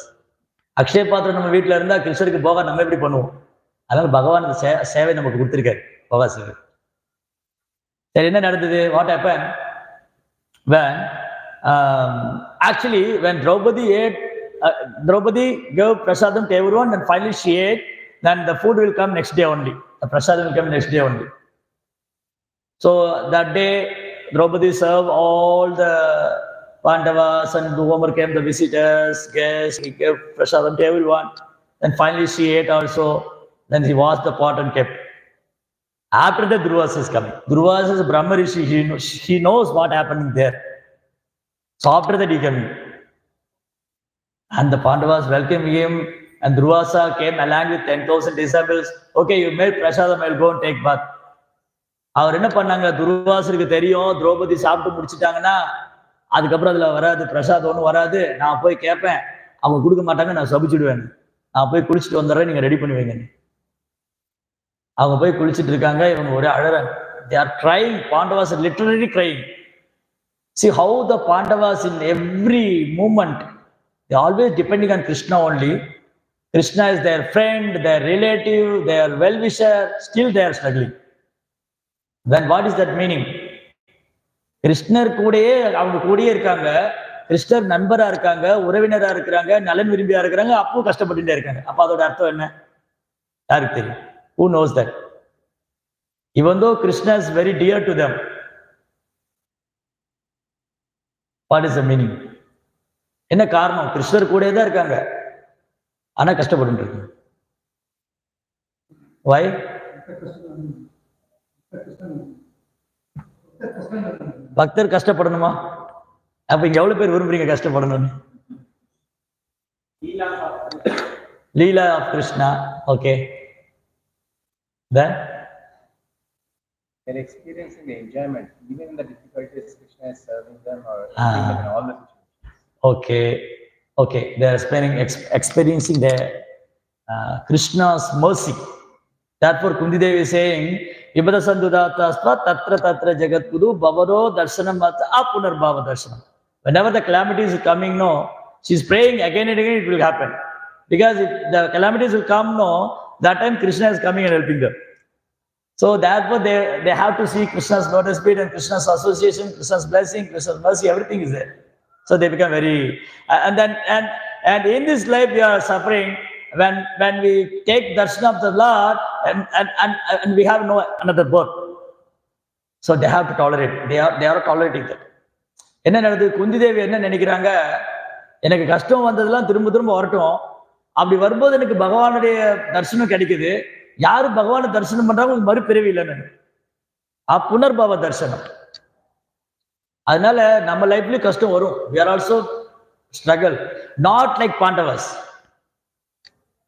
அக்ஷய் பாத்திரம் நம்ம வீட்டுல இருந்தா கிருஷ்ணருக்கு போகா நம்ம எப்படி பண்ணுவோம்? அதனால பகவான் சேவை நமக்கு கொடுத்திருக்காரு, போகா சேவை. சரி, என்ன நடந்தது? What happened when actually when Draupadi ate, Draupadi gave prasadam to everyone and finally she ate, then the food will come next day only. The prasadam will come next day only. So that day Draupadi served all the Pandavas and whoever came, the visitors, guests, he gave prasadam to everyone. Then finally she ate also. Then he washed the pot and kept. After that, Durvasa is coming. Durvasa is a Brahma Rishi. He knows what happened there. So after that, he came. And the Pandavas welcomed him. And Durvasa came along with 10,000 disciples. Okay, you made prasadam, I'll go and take bath. அவர் என்ன பண்ணாங்க? துர்வாசருக்கு தெரியும் திரௌபதி சாப்பிட்டு முடிச்சுட்டாங்கன்னா அதுக்கப்புறம் அதுல வராது, பிரசாதம் ஒன்றும் வராது. நான் போய் கேட்பேன், அவங்க கொடுக்க மாட்டாங்க, நான் சபிச்சுடுவேன். நான் போய் குளிச்சுட்டு வந்துடுறேன், நீங்க ரெடி பண்ணுவீங்க. அவங்க போய் குளிச்சுட்டு இருக்காங்க, இவங்க ஒரே அழறாங்க. They are crying. Pandavas are literally crying. See how the Pandavas in every moment, they always depending on Krishna only. Krishna is their friend, their relative, their well-wisher. Still they are struggling. Then what is that meaning? கிருஷ்ணர் கூடயே அவங்க கூடயே இருக்காங்க, கிருஷ்ணர் நண்பரா இருக்காங்க, உறவினரா இருக்கிறாங்க, நலன் விரும்பியா இருக்கிறாங்க, அப்போ கஷ்டப்பட்டுட்டே இருக்காங்க. அப்ப அதோட அர்த்தம் என்ன? யாருக்கு தெரியும்? Who knows that? Even though Krishna is very dear to them, what is the meaning? என்ன காரணம்? கிருஷ்ணர் கூடயே தான் இருக்காங்க, ஆனா கஷ்டப்பட்டு இருக்காங்க. Why? பக்தர் கஷ்டப்படணுமா? அப்ப இங்க எவ்வளவு பேர் விரும்புறீங்க கஷ்டப்படணும்னு? Lila of Krishna. Okay, then they're experiencing the enjoyment even in the difficulties. Krishna is serving them or helping them in all the situations. Okay, they are experiencing the Krishna's mercy. Therefore Kunti Devi is saying Ibada Sandudhatasva Tatra Tatra Jagat Kudu Bhavaro Darshanam Mata Apunarbhava Darshanam. Whenever the calamities is coming, no, she's praying again and again, it will happen. Because if the calamities will come, no, that time Krishna is coming and helping them. So therefore they have to see Krishna's lotus feet and Krishna's association, Krishna's blessing, Krishna's mercy, everything is there. So they become very, and in this life we are suffering when we take darshan of the Lord and we have no another birth. So they have to tolerate. They are tolerating that. என்ன நடக்குது? குந்தி தேவி என்ன நினைக்கிறாங்க? எனக்கு கஷ்டம் வந்ததெல்லாம் திரும்ப திரும்ப வரட்டும், அப்படி வரும்போது எனக்கு பகவானுடைய தரிசனம் கிடைக்குது. யாரு பகவானை தரிசனம் பண்றாங்க மறுபிறவி இல்லைன்னு, புனர்பாவ தரிசனம். அதனால நம்ம லைஃப்லயும் கஷ்டம் வரும். We are also struggle, not like Pandavas.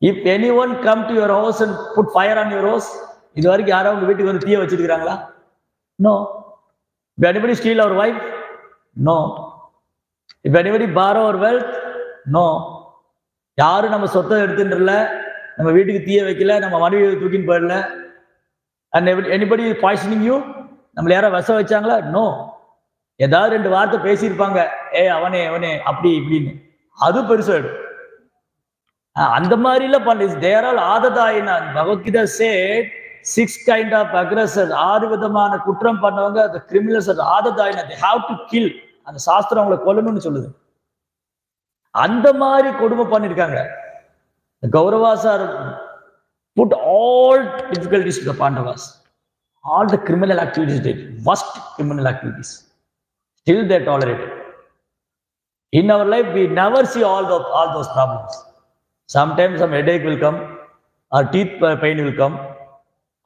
If anyone come to your house and put fire on your house, இது வரைக்கும் யாராவது உங்க வீட்டுக்கு வந்து தீய வச்சிருக்காங்களா? No. If anybody steal our wife? No. If anybody borrow our wealth? No. யாரும் நம்ம சொத்தை எடுத்துன்றல, நம்ம வீட்டுக்கு தீய வைக்கல, நம்ம மனைவியை தூக்கின்னு போயிடல. And anybody is poisoning you? நம்மள யாரா விஷம் வச்சாங்களா? No. ஏதாவது ரெண்டு வார்த்தை பேசியிருப்பாங்க, அவனே அப்படி இப்படின்னு, அது பெருசாயிடும். அந்த மாதிரி எல்லாம் பண்ண. தேர் ஆல் ஆததாயினா. Bhagavad Gita said 6 kind of aggressors, 6 விதமான குற்றம் பண்ணவங்க, the criminals are ஆததாயினா, they have to kill. அந்த சாஸ்திரம் அவங்களை கொல்லணும்னு சொல்லுது. அந்த மாதிரி கொடுமை பண்ணிருக்காங்க. The Kauravas are put all difficulties to the Pandavas. All the criminal activities they did, worst criminal activities. Still they tolerate it. In our life, we never see all those problems. Sometimes some headache will come, or teeth pain will come,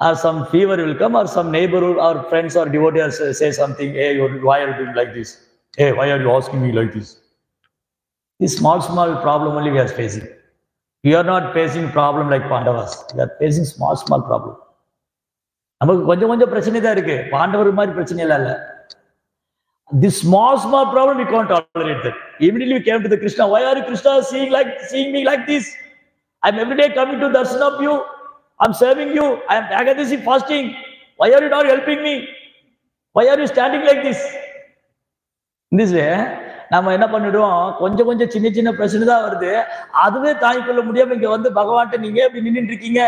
or some fever will come, or some neighbor or friends or devotees say something, hey, why are you doing like this? Hey, why are you asking me like this? This small problem only we are facing. We are not facing problem like Pandavas. We are facing small problem. நமக்கு கொஞ்சம் பிரச்சனை தான் இருக்கு, பாண்டவர் மாதிரி பிரச்சனை இல்ல. This small problem, we can't tolerate that. Immediately we came to the Krishna. Why are you, Krishna, seeing me like this? I'm every day coming to darshan of you. I'm serving you. I'm Agadasi fasting. Why are you not helping me? Why are you standing like this? In this way, நம்ம என்ன பண்ணிடுவோம், கொஞ்சம் கொஞ்சம் சின்ன சின்ன பிரச்சனை தான் வருது, அதுவே தாங்கிக்கொள்ள முடியாம இங்க வந்து பகவான்கிட்ட நீங்க எப்படி நின்றுட்டு இருக்கீங்க,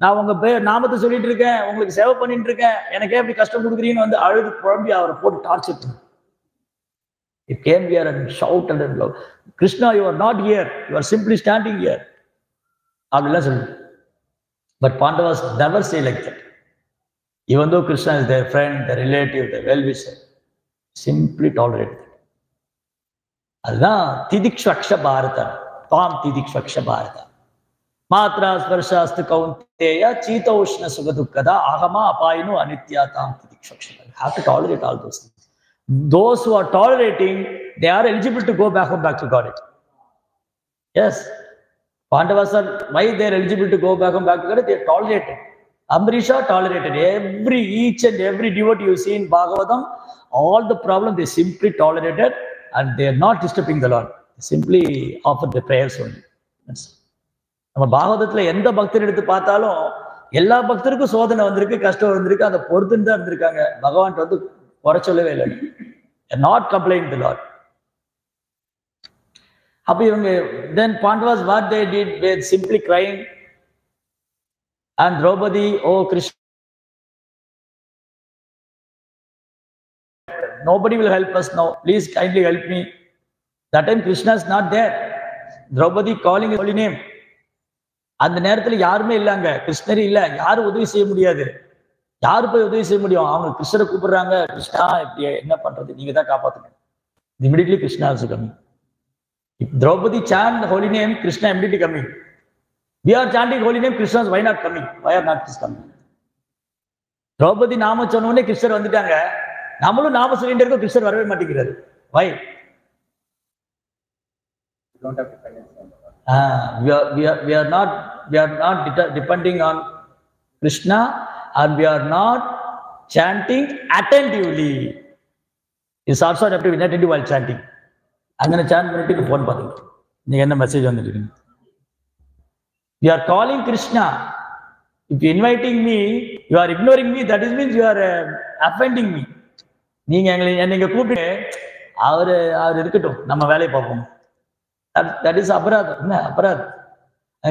நான் உங்க நாமத்தை சொல்லிட்டு இருக்கேன், உங்களுக்கு சேவை பண்ணிட்டு இருக்கேன், எனக்கே எப்படி கஷ்டம் கொடுக்குறீங்கன்னு வந்து அழுது குழம்பி அவரை போட்டு டார்ச்சர் பண்ணு. He came here and shouted and loved. Krishna, you are not here. You are simply standing here. அப்படிலாம் சொல்லு. But Pandavas never say like that. Even though Krishna is their friend, their relative, their well-wisher, simply tolerate that. அதுதான் திதிக்ஷக்ஷ பாரதம். தாம் திதிக்ஷக்ஷ பாரதம். மாத்ரா ஸ்பர்ஷாஸ்து கௌந்தேய சீதோஷ்ண சுகதுக்கதா ஆகமா அபாயினு அனித்யா தாம் திதிக்ஷக்ஷ. Have to tolerate all those things. Those who are tolerating, they are eligible to go back to God. Yes. Pandavas are, why they are eligible to go back to God? They tolerated. Ambarisha tolerated. Each and every devotee you see in Bhagavatam, all the problems they simply tolerated and they are not disturbing the Lord. They simply offered the prayers only. நம்ம பாகவதத்துல எந்த பக்தர் எடுத்து பார்த்தாலும் எல்லா பக்தருக்கும் சோதனை வந்திருக்கு, கஷ்டம் வந்திருக்கு, அதை பொறுத்துன்னு தான் இருந்திருக்காங்க. பகவான் வந்து குறை சொல்லவே இல்லை. Not complaining the Lord. அப்ப இவங்க then Pandavas what they did, they simply crying and Draupadi, oh Krishna, nobody will help us now, please kindly help me. That time Krishna is not there. Draupadi calling his holy name. அந்த நேரத்துல யாருமே இல்லைங்க, கிருஷ்ணர் இல்ல, யாரும் உதவி செய்ய முடியாது. யாரு போய் உதவி செய்ய முடியும்? அவங்க கிருஷ்ணரை கூப்பிடுறாங்க, கிருஷ்ணா இப்படி என்ன பண்றது, நீங்க தான் காப்பாத்துங்க. Immediately Krishna also coming. If Draupadi chant the holy name, Krishna immediately coming. We are chanting holy name, Krishna why not coming? Why are not Krishna coming? Draupadi நாம சொன்னோடனே கிருஷ்ணர் வந்துட்டாங்க, நம்மளும் நாம சொல்லிட்டு இருக்கோம், கிருஷ்ணர் வரவே மாட்டேங்கிறாரு. Why? We don't have dependence on God. We are not depending on Krishna, and we are not chanting attentively. It's also have to be attentive while chanting. I'm going to chant பண்ணிட்டு phone பாருங்க, நீங்க என்ன message வந்துருக்கு. We are calling Krishna. If you inviting me, you are ignoring me, that means you are offending me. நீங்க என்னைங்க கூப்பிட்டு அவர் இருக்கட்டும், நம்ம வேலையை பார்ப்போம். That is அபராதம். என்ன அபராதம்?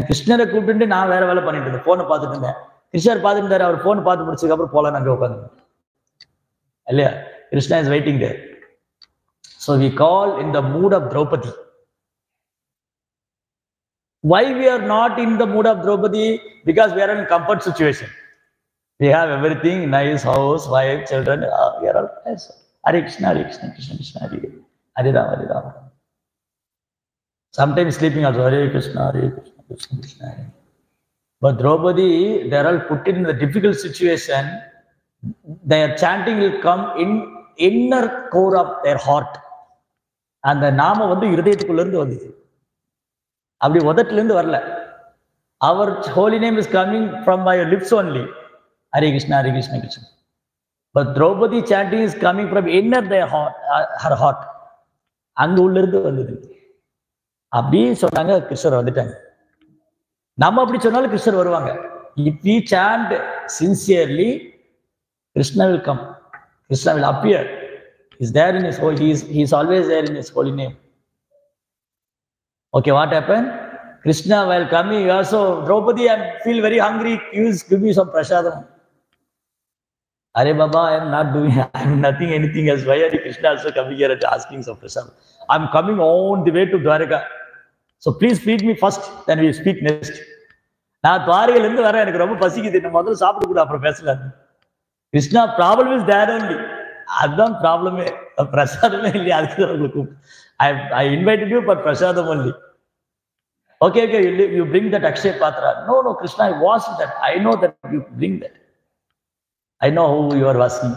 கிருஷ்ணரை கூப்பிட்டு நான் வேற வேலை பண்ணிட்டு இருந்தேன், போனை பார்த்துட்டு இருந்தேன். கிருஷ்ணர் பார்த்துட்டு இருந்தாரு, அவர் போன் பார்த்து முடிச்சதுக்கு அப்புறம் போல நாங்க உட்காந்து இல்லையா? Krishna is waiting there. So we call in the mood of Draupadi. Why we are not in the mood of Draupadi? Because we are in comfort situation. We have everything, nice house, wife, children. We are all nice. Hare Krishna, Krishna Krishna, Hare Rama, Hare Rama. Sometimes sleeping also, Hare Krishna, Krishna Krishna. But Draupadi, they are all put in the difficult situation. Their chanting will come in inner core of their heart. And the நாம வந்து இருதயத்துக்குள்ள இருந்து வந்தது, அப்படி உதட்டுல இருந்து வரல. Our holy name is coming from my lips only. Hare Krishna, Krishna. But Draupadi chanting is coming from inner their heart, her heart. அங்க உள்ள இருந்து வந்தது. அப்படி சொன்னாங்க, கிருஷ்ணர் வந்துட்டாங்க. நம்ம அப்படி சொன்னாலும் கிருஷ்ணர் வருவாங்க. If we chant sincerely, Krishna will come. Krishna will appear. He's there in his holy. He's always there in his holy name. Okay, what happened? Krishna while coming, he also, Draupadi, I feel very hungry. Please give me some prasadam. Are Baba, I am not doing. I am nothing anything else. Why are Krishna also coming here and asking some prasadam? I am coming on the way to Dwaraka. So please feed me first, then we speak next. நான் துவாரகையில இருந்து வரேன், எனக்கு ரொம்ப பசிக்குது, நம்ம முதல்ல சாப்பிட்டு கூட அப்புறம் பேசலாம். Krishna problem is there only. அதுதான் ப்ராப்ளமே, பிரசாதமே இல்லையா? அதுக்கு உங்களுக்கு I invited you for prasadam only. Okay, you bring that Akshay Patra. No, Krishna, I washed that. I know that you bring that. I know how you are washing.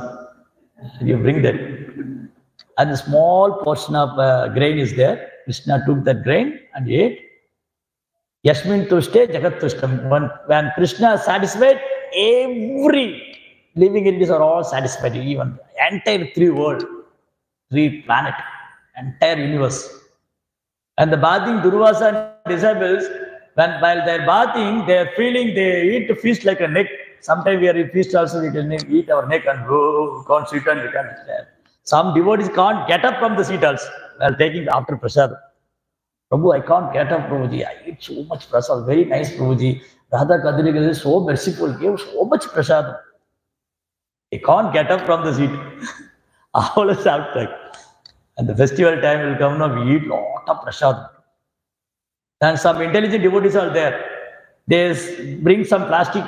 You bring that. And a small portion of grain is there. Krishna took that grain and ate. Yasmin Tushte Jagat Tushtam. When Krishna is satisfied, every living entities are all satisfied. Even entire three world. 3 planet, entire universe. And the bathing Durvasa and disciples, while they're bathing, they're feeling they eat feast like a neck. Sometimes we are in feast also, we can eat our neck and go, we can't sit and we can't stand. Some devotees can't get up from the seat also while taking after prasad. Prabhu, I can't get up, Prabhuji. I eat so much prasad. Very nice, Prabhuji. Radha Kadri is so merciful, gave so much prasad. I can't get up from the seat. All is after. And the festival time will come now, we eat lot of prasad. And some intelligent devotees are there. They bring some plastic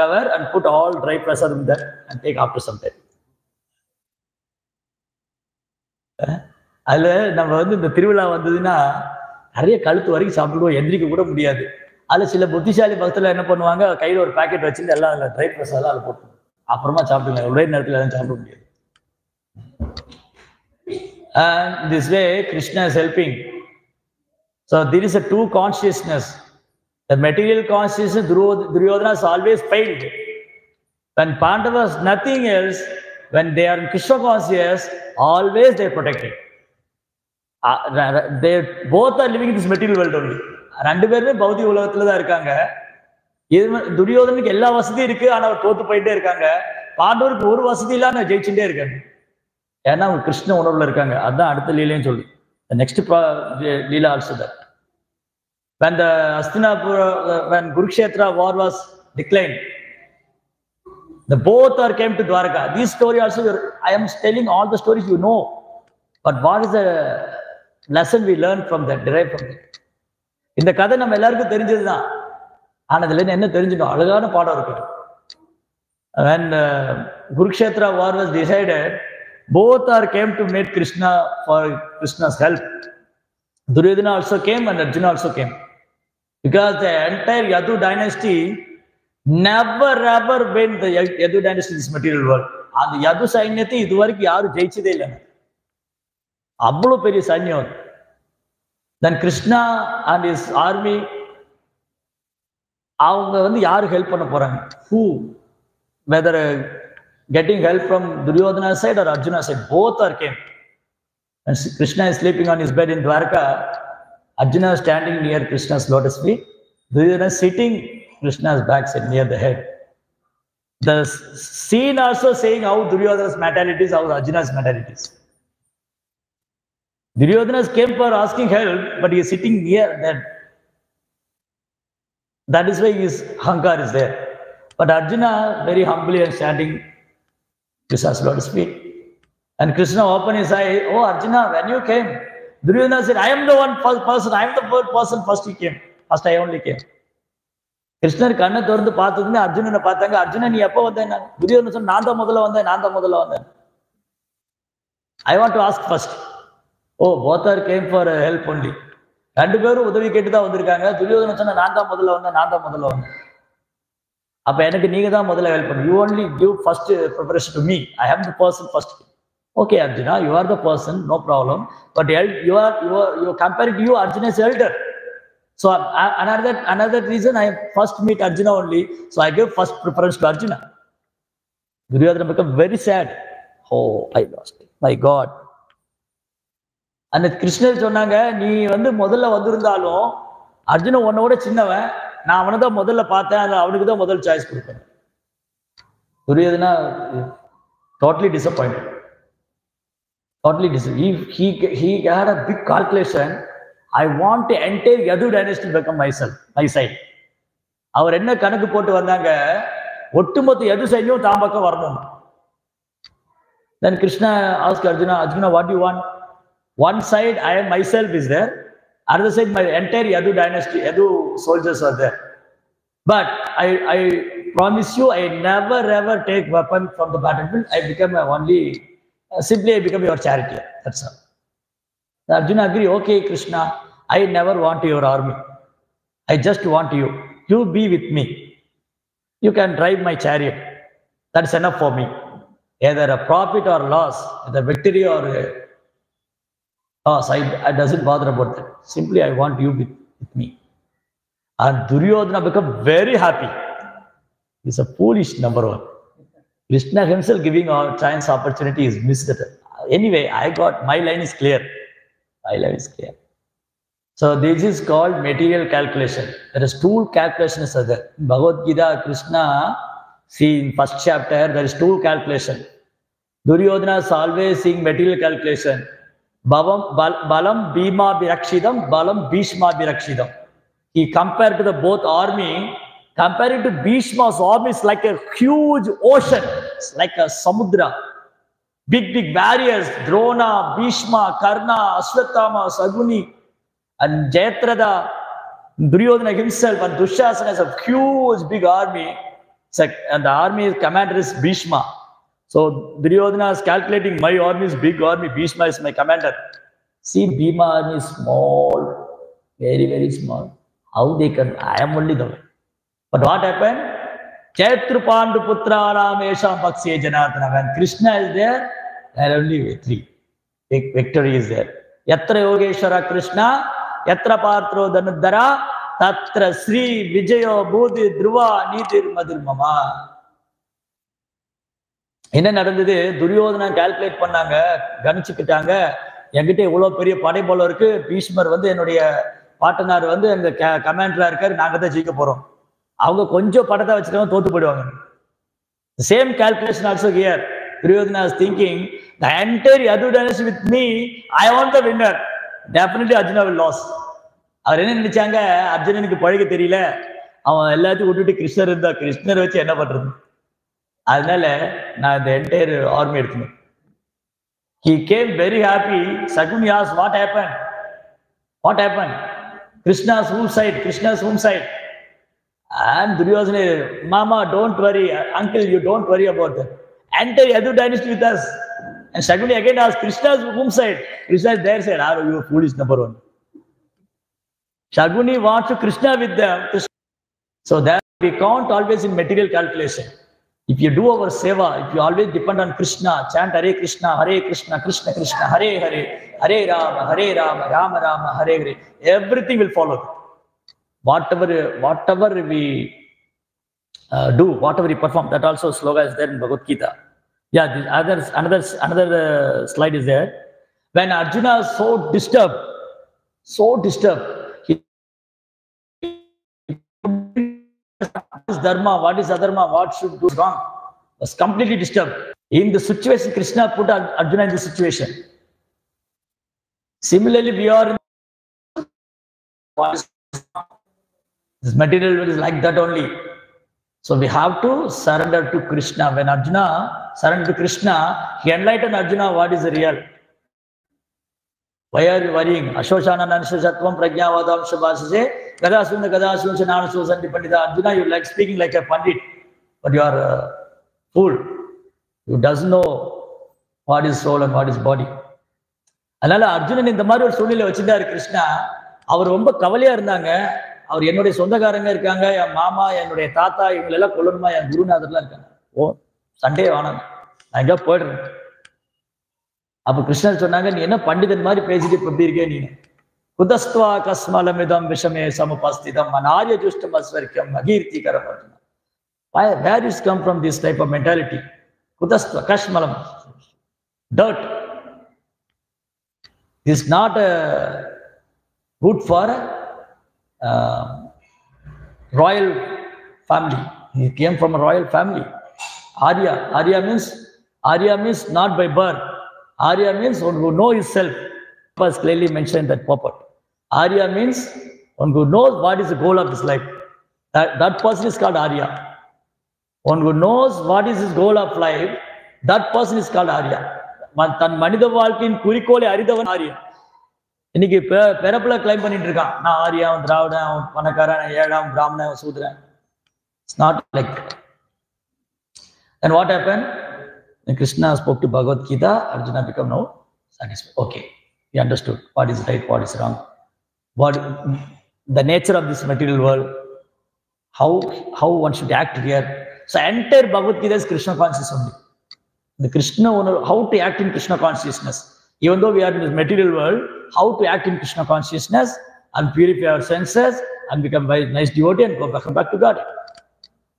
cover and put all dry prasad in there and take after some time. அதில் நம்ம இந்த திருவிழா வந்ததுன்னா நிறைய கழுத்து வரைக்கும் சாப்பிடுவோம், எந்திரிக்க கூட முடியாது. அதில் சில புத்திசாலி பக்தர்கள் என்ன பண்ணுவாங்க, கையில் ஒரு பேக்கெட் வச்சுட்டு எல்லாம் அதில் ட்ரை பிரசாதம் அதில் போட்டு அப்புறமா சாப்பிடுங்க, ஒரே நேரத்தில் எல்லாம் சாப்பிட முடியாது. And this way Krishna is helping. So there is a two consciousness. The material consciousness, Duryodhana has always failed. When Pandavas nothing else, when they are in Krishna conscious, always they are protected. They both are living in this material world only. ரெண்டு பேருமே பௌதிக உலகத்துல தான் இருக்காங்க. துரியோதனுக்கு எல்லா வசதியும் இருக்கு, ஆனா அவர் தோத்து போயிட்டே இருக்காங்க. பாண்டவருக்கு ஒரு வசதி இல்லாம ஜெயிச்சுட்டே இருக்காங்க. ஏன்னா அவங்க கிருஷ்ண உணர்வுல இருக்காங்க. அதுதான் அடுத்த லீலையும் சொல்லு. The next Leela also that. When the when Kurukshetra war was declined, the both are came to Dwarka. This story also, I am telling all the stories you know. But what is the lesson we learn from that, derive from that? இந்த கதை நம்ம எல்லாருக்கும் தெரிஞ்சதுதான். ஆனதுல என்ன தெரிஞ்சுக்கணும், அழகான பாடம் இருக்கு. When Kurukshetra war was decided, both are came to meet Krishna for Krishna's help. Duryodhana also came and Arjuna also came. Because the entire Yadu dynasty never ever win the Yadu dynasty in this material world. And the Yadu சைன்யத்தை இதுவரைக்கும் யாரும் ஜெயிச்சதே இல்லை. அவ்வளோ பெரிய சைன்யம். Then Krishna and his army, அவங்க யாரு help பண்ண போறாங்க? Who? Whether getting help from Duryodhana's side or Arjuna's side, both are came. And Krishna is sleeping on his bed in Dwarka. Arjuna is standing near Krishna's lotus feet. Duryodhana is sitting Krishna's backside near the head. The scene also saying how Duryodhana's mentality is, how Arjuna's mentality is. Duryodhana came for asking help, but he is sitting near that. That is why his hankar is there. But Arjuna very humbly and standing Krishna's lotus feet. And Krishna opened his eye. Oh Arjuna, when you came, Duryodhana said, I am the one person, I am the first person first he came. First I only came. கிருஷ்ணர் கண்ணை திறந்து பார்த்ததுமே அர்ஜுனனை பார்த்தாங்க. அர்ஜுனன் நீ எப்போ வந்தேன்? துரியோதனன் சொன்ன நான் தான் முதல்ல வந்தேன். I want to ask first. Oh, both are came for help only. ரெண்டு பேரும் உதவி கேட்டு தான் வந்திருக்காங்க. துரியோதனன் சொன்ன நான் தான் முதல்ல வந்தேன். அப்ப எனக்கு நீங்க தான் முதல்ல ஹெல்ப் பண்ணு. You only give first preparation to me. I am the person first. Okay, Arjuna, you are the person, no problem. But you compared to you, Arjuna is elder. So another reason I first meet Arjuna only. So I give first preference to Arjuna. Duryodhana become very sad. Oh, I lost it. My God. அந்த கிருஷ்ணர் சொன்னாங்க, நீ முதல்ல வந்திருந்தாலும் அர்ஜுன உன்னோட சின்னவன், நான் அவனை தான் முதல்ல பார்த்தேன், அவனுக்கு தான் முதல் சாய்ஸ் கொடுப்பேன். Duryodhana totally disappointed. He had a big calculation. I want the entire Yadu dynasty to become my side. அவர் என்ன கணக்கு போட்டு வந்தாங்க, ஒட்டுமொத்த யது சைன்யம் தான் பக்கம் வரணும். Then Krishna asked Arjuna, what do you want? One side I am myself is there, other side my entire Yadu dynasty, Yadu soldiers are there. But I promise you, I never ever take weapon from the battlefield. I become simply I become your charioteer. That's all. Arjuna agree. Okay, Krishna, I never want your army. I just want you. You be with me. You can drive my chariot. That's enough for me. Either a profit or loss, either victory or loss, I doesn't bother about that. Simply I want you with me. And Duryodhana become very happy. He's a foolish number one. Krishna himself giving a chance opportunity is missed it. Anyway, my line is clear. My line is clear. So this is called material calculation. There is tool calculations are there. In Bhagavad Gita, Krishna, see in first chapter, there is tool calculation. Duryodhana is always seeing material calculation. Balam Bhima Birakshidam, Balam Bhishma Birakshidam. He compared to the both army, comparing to Bhishma's army is like a huge ocean. It's like a samudra. Big barriers. Drona, Bhishma, Karna, Ashwatthama, Saguni, and Jayadratha, Duryodhana himself, and Dushasana has a huge big army. And the army commander is Bhishma. So Duryodhana is calculating, my army is big army, Bhishma is my commander. See, Bhima army is small, very small. How they can? I am only the one. But what happened? Chaitrupandu Putranam Esham Paksye Janardana. When Krishna is there, there are only three. Victory is there. Yatra Yogeshwara Krishna, Yatra Partro Dhanudhara, Tatra Sri Vijayo Bodhi Dhruva Nidir Madhur Mama. என்ன நடந்தது? Duryodhana calculate பண்ணாங்க, கணிச்சுக்கிட்டாங்க. என்கிட்ட இவ்வளவு பெரிய படைபலம் இருக்கு, பீஷ்மர் என்னுடைய பாட்டனார் எங்க கமாண்டரா இருக்காரு, நாங்க தான் ஜெயிக்க போறோம். அவங்க கொஞ்சம் படத்தை வச்சுட்டு தோத்து போயிடுவாங்க. Same calculation also here. Duryodhana is thinking, the entire Yadu dynasty with me, I want the winner. Definitely Arjuna will lose. அவர் என்ன நினைச்சாங்க, அர்ஜுனனுக்கு பழக தெரியல, அவன் எல்லாத்தையும் விட்டுட்டு கிருஷ்ணர் இருந்தா, கிருஷ்ணர் வச்சு என்ன பண்றது? அதனால நான் இந்த என்டையர் ஆர்மி எடுத்துனேன். He came very happy. Saguni asked, what happened? What happened? Krishna's whom side? Krishna's whom side? And Duryodhana, Mama, don't worry. Uncle, you don't worry about that. Enter Yadu dynasty with us. And Saguni again asked, Krishna's whom side? Krishna is their side. Ah, you foolish number one. Saguni wants to Krishna with them. So that we count always in material calculation. If you do our seva, if you always depend on Krishna, chant Hare Krishna, Krishna Krishna, Hare Hare, Hare Rama, Rama Rama, Hare Hare, everything will follow. Whatever we do, whatever we perform, that also sloga is there in Bhagavad Gita. Yeah, another slide is there. When Arjuna is so disturbed, he what is dharma, what is adharma, what should do wrong, was completely disturbed. In the situation, Krishna put Arjuna in this situation. Similarly, we are in this material world is like that only. So we have to surrender to Krishna. When Arjuna surrendered to Krishna, he enlightened Arjuna what is the real. Why are you worrying? Ashoshana Nanshatvam Pragyavadam Shabasase Gadasunda Gadasunda Nanasusan Pandita. Arjuna, you like speaking like a pandit, but you are a fool. You doesn't know what is soul and what is body. அதனால அர்ஜுனன் இந்த மாதிரி ஒரு சூழ்நிலை வச்சிருந்தாரு கிருஷ்ணா. அவர் ரொம்ப கவலையா இருந்தாங்க. அவர் என்னுடைய சொந்தக்காரங்க இருக்காங்க, என் மாமா, என்னுடைய தாத்தா, இவங்களெல்லாம் கொல்லணுமா, என் குருநாதர்லாம் இருக்காங்க. ஓ, சண்டே வானாங்க, நான் எங்க போயிடுறேன். அப்ப கிருஷ்ணர் சொன்னாங்க, நீ என்ன பண்டிதன் மாதிரி பேசிட்டு எப்படி இருக்கே நீ? குதஸ்துவா கஸ்மலமிதம் விஷமே சமுபஸ்திதம் அநாரிய ஜுஷ்டம் அஸ்வரிக்கம் அகீர்த்திகரம். Where is come from this type of mentality? Kudastva, kashmalam, dirt. This is not good for royal family. He came from a royal family. Arya means not by birth. Arya means one who knows himself. Was clearly mentioned that purport. Arya means one who knows what is the goal of his life. That person is called Arya. One who knows what is his goal of life, that person is called Arya. தன் மனித வாழ்க்கையின் குறிக்கோளை அறிந்தவன் ஆரியா. இன்னைக்கு பிறப்புல claim பண்ணிட்டு இருக்கான், நான் ஆரியா, திராவிடன், பணக்காரன், ஏழாம், பிராமணன், சூத்ரன். It's not like that. And what happened? When Krishna spoke to Bhagavad Gita, Arjuna became now satisfied. Okay, he understood what is right, what is wrong, what the nature of this material world, how one should act here. So entire Bhagavad Gita is Krishna consciousness only. The Krishna, how to act in Krishna consciousness. Even though we are in this material world, how to act in Krishna consciousness and purify our senses and become a nice devotee and go back to God.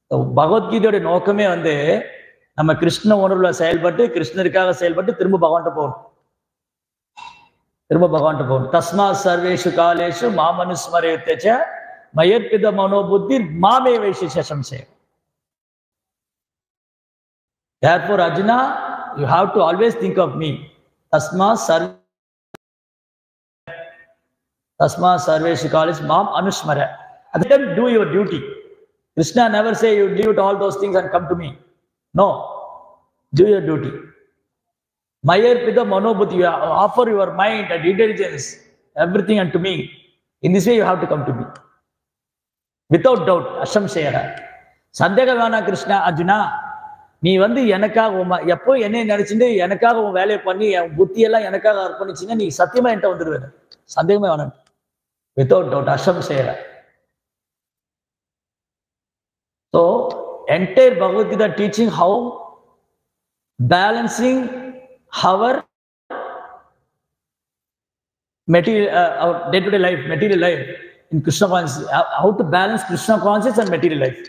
So Bhagavad Gita நோக்கமே நம்ம கிருஷ்ண உணர்வுல செயல்பட்டு கிருஷ்ணருக்காக செயல்பட்டு திரும்ப பகவான்கிட்ட போகணும். தஸ்மா சர்வேஷு காலேஷு மாமனுஸ்மரேத்யச மயர்பித மனோபுத்தி மாமே வைசிஷம் செய்யும். Therefore, Arjuna, you have to always think of me. Tasma sarveshu kalis mam anusmara. At the time, do your duty. Krishna never say you leave all those things and come to me. No, do your duty. Mayarpita manobuddhi, you offer your mind and intelligence, everything unto me. In this way, you have to come to me. Without doubt, asham shayara. Sandegavana Krishna, Arjuna, நீ எனக்காக எப்போ என்னை நினைச்சுட்டு எனக்காக உன் வேலையை பண்ணி என் புத்தியெல்லாம் எனக்காக அர்ப்பணிச்சுன்னா நீ சத்தியமா என்கிட்ட வந்துடுவேன். சந்தேகமே வேணாம். வித்தவுட் டவுட் அஷம் செய்யற. So, entire Bhagavad Gita teaching how balancing our material, our day-to-day life, material life in Krishna consciousness, how to balance Krishna consciousness and material life.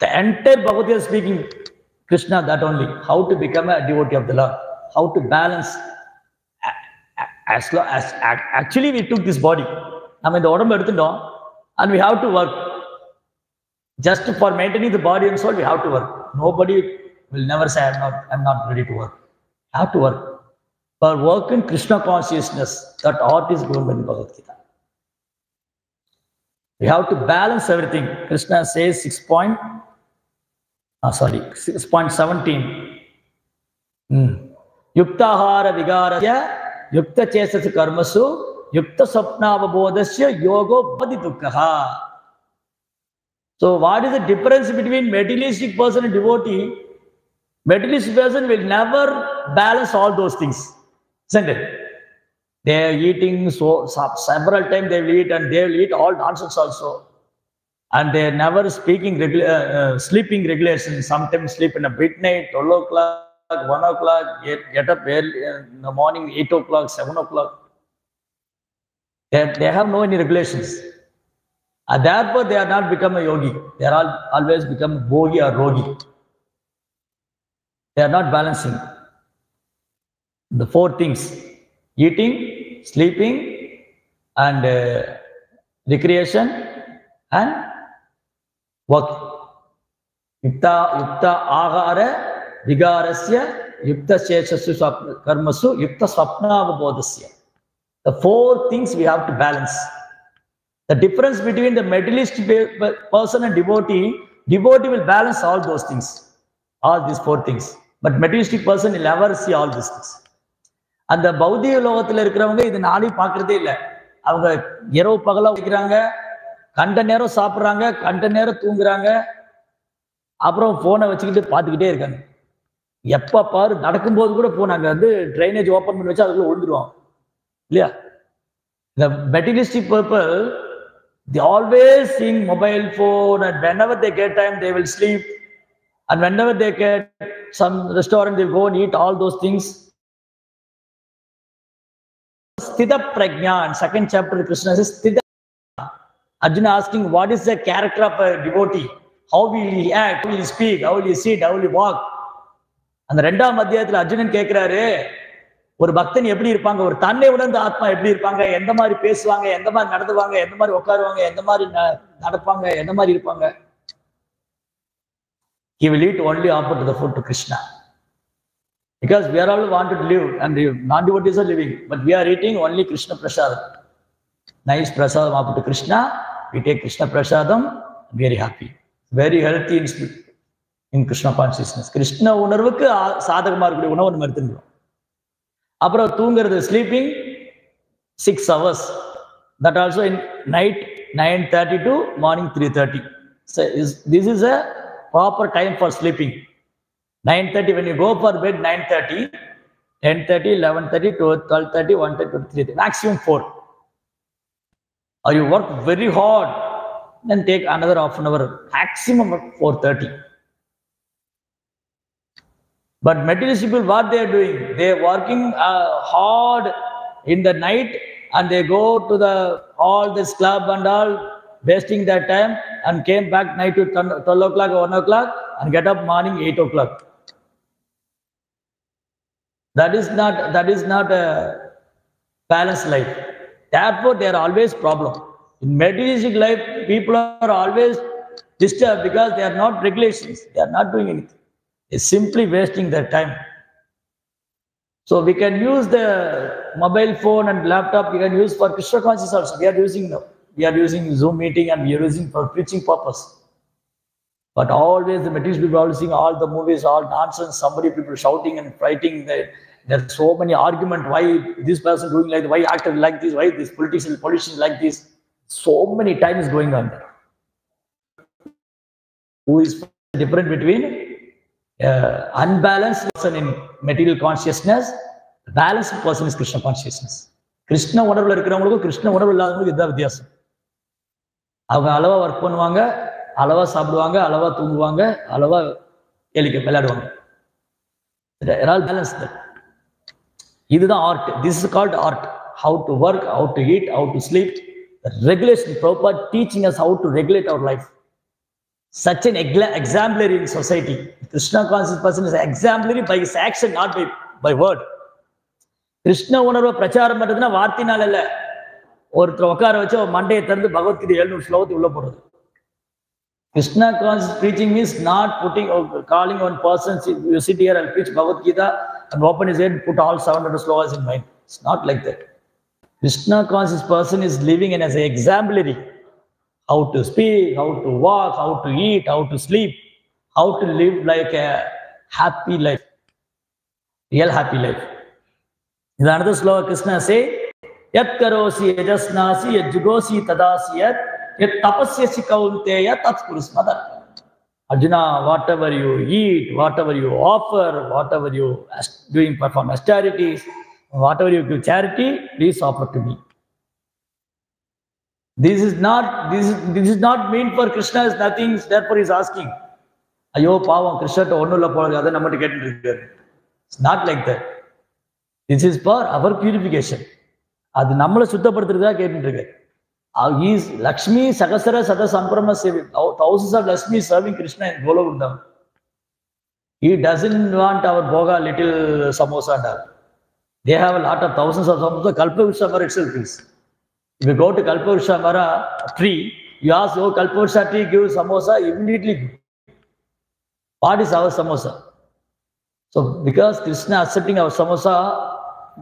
The entire Bhagavad Gita is speaking Krishna, that only. How to become a devotee of the Lord. How to balance. Actually, we took this body. And we have to work. Just for maintaining the body and soul, we have to work. Nobody will never say, I'm not ready to work. I have to work. For work in Krishna consciousness, that art is given by the Bhagavad Gita. We have to balance everything. Krishna says 6.17. Yuktahara vigarasya, yukta chesasya karmasu, yukta sapnavabodhasya yogo badidukkaha. So what is the difference between materialistic person and devotee? Materialistic person will never balance all those things. Isn't it? They are eating several times they will eat, and they will eat all nonsense also. And they are never sleeping regulation. Sometimes sleep in a midnight, 12 o'clock, 1 o'clock, get up early in the morning, 8 o'clock, 7 o'clock. They have no any regulations. And therefore, they are not become a yogi. They are always become bogi or rogi. They are not balancing the four things: eating, sleeping, and recreation, and working. Yukta ahara vigarasya, yukta chesasya karmasu, yukta swapnavabodhasya. The four things we have to balance. The difference between the materialistic person and devotee will balance all those things, all these four things. But materialistic person will never see all these things. அந்த பௌதிக லோகத்தில் இருக்கிறவங்க இது நாளையும் பார்க்கறதே இல்லை. அவங்க இரவு பகலா வைக்கிறாங்க, கண்ட நேரம் சாப்பிட்றாங்க, கண்ட நேரம் தூங்குறாங்க, அப்புறம் போனை வச்சுக்கிட்டு பார்த்துக்கிட்டே இருக்காங்க. எப்போ பாரு நடக்கும்போது கூட போனாங்க ட்ரைனேஜ் ஓப்பன் பண்ணி வச்சு அதுக்குள்ள விழுந்துருவாங்க இல்லையா? The materialistic people, they always seeing mobile phone, and whenever they get time, they will sleep. And whenever they get some restaurant, they go and eat all those things. Sthita Prajna, in second chapter, Krishna says, Sthita. Arjuna asking, what is the character of a devotee? How will he act? How will he speak? How will he sit? How will he walk? And the ரெண்டாம் அத்தியாயத்தில் அர்ஜுனன் கேட்கிறாரு, ஒரு பக்தன் எப்படி இருப்பாங்க, ஒரு தன்னை உணர்ந்த ஆத்மா எப்படி இருப்பாங்க, எந்த மாதிரி பேசுவாங்க, எந்த மாதிரி நடந்துவாங்க, எந்த மாதிரி உட்காருவாங்க, எந்த மாதிரி நடப்பாங்க, எந்த மாதிரி இருப்பாங்க. He will eat only offer to the food to Krishna. Because we are all wanted to live, and the non-devotees are living, but we are eating only Krishna prasadam. Nice prasadam offer to Krishna. We take Krishna prasadam, very happy, very healthy in Krishna consciousness. Krishna உணர்வுக்கு சாதகமா இருக்கக்கூடிய உணவு நம்ம எடுத்துக்கிறோம். அப்புறம் தூங்குறது, sleeping 6 hours. That also in night 9:30 to morning 3:30. So this is a proper time for sleeping. 9:30 when you go for bed, 9:30, 10:30, 11:30, 12:30, 1:30, 3:30, maximum 4. Or you work very hard, then take another half an hour, maximum 4:30. But materialistic people, what they are doing? They are working hard in the night, and they go to all this club and all. wasting that time and came back night to 12 o'clock or 1 o'clock and get up morning 8 o'clock. That is not a balanced life. Therefore, there are always problems. In materialistic life, people are always disturbed because they are not regulations. They are not doing anything. They're simply wasting their time. So we can use the mobile phone and laptop. We can use for Krishna consciousness also. We are using now. We are using Zoom meeting and we are using for preaching purpose. But always the material people are seeing all the movies, all nonsense. Somebody people shouting and fighting. There's so many arguments. Why this person doing like this? Why actor like this? Why this politician like this? So many times going on there. Who is different between unbalanced person in material consciousness, balanced person is Krishna consciousness. Krishna உணர்வுல இருக்கிறவங்களுக்கும் கிருஷ்ண உணர்வு இல்லாதவங்களுக்கும் இதுதான் வித்தியாசம். அவங்க அளவா work பண்ணுவாங்க, அளவா சாப்பிடுவாங்க, அளவா தூங்குவாங்க, அளவா விளையாடுவாங்க. இதுதான் art. This is called art. How to work, how to eat, how to sleep. Regulation, proper teaching us how to regulate our life. Such an exemplary in society. Krishna conscious person is exemplary by his action, not by word. Krishna உணர்வை பிரச்சாரம் பண்றதுன்னா வார்த்தையினால இல்ல. ஒருத்தர் உட்கார வச்சு மண்டையை திறந்து பகவத்கீதை 700 ஸ்லோகத்தை உள்ள போடுறது. Krishna conscious preaching means not calling one person, you sit here and preach Bhagavad Gita and open his head, put all 700 slokas in mind. It's not like that. Krishna conscious person is living in as an exemplary. How to speak, how to walk, how to eat, how to sleep, how to live like a happy life, real happy life. In another sloka, Krishna say, Yat karosi yajasnasi yajjugosi tadasi yat tapasyasi kaunteya tat kurusmada. Arjuna, whatever you eat, whatever you offer, whatever you perform austerities, whatever you give charity, please offer to me. This is not mean for Krishna is nothing, therefore he is asking. Ayo pavam Krishna to onnulla poradhu adha namma kettu irukku. It's not like that. This is for our purification. Adu nammala suddhapaduthradha kettu irukku. He is Lakshmi Sakasara Sada Samprama Sevi. Thousands of Lakshmi serving Krishna in Golokundam. He doesn't want our boga little samosa and all. They have a lot of thousands of samosa. Kalpavruksha Mara itself is. If you go to Kalpavruksha Mara tree, you ask, oh, Kalpavruksha tree gives samosa, immediately. What is our samosa? So, because Krishna accepting our samosa,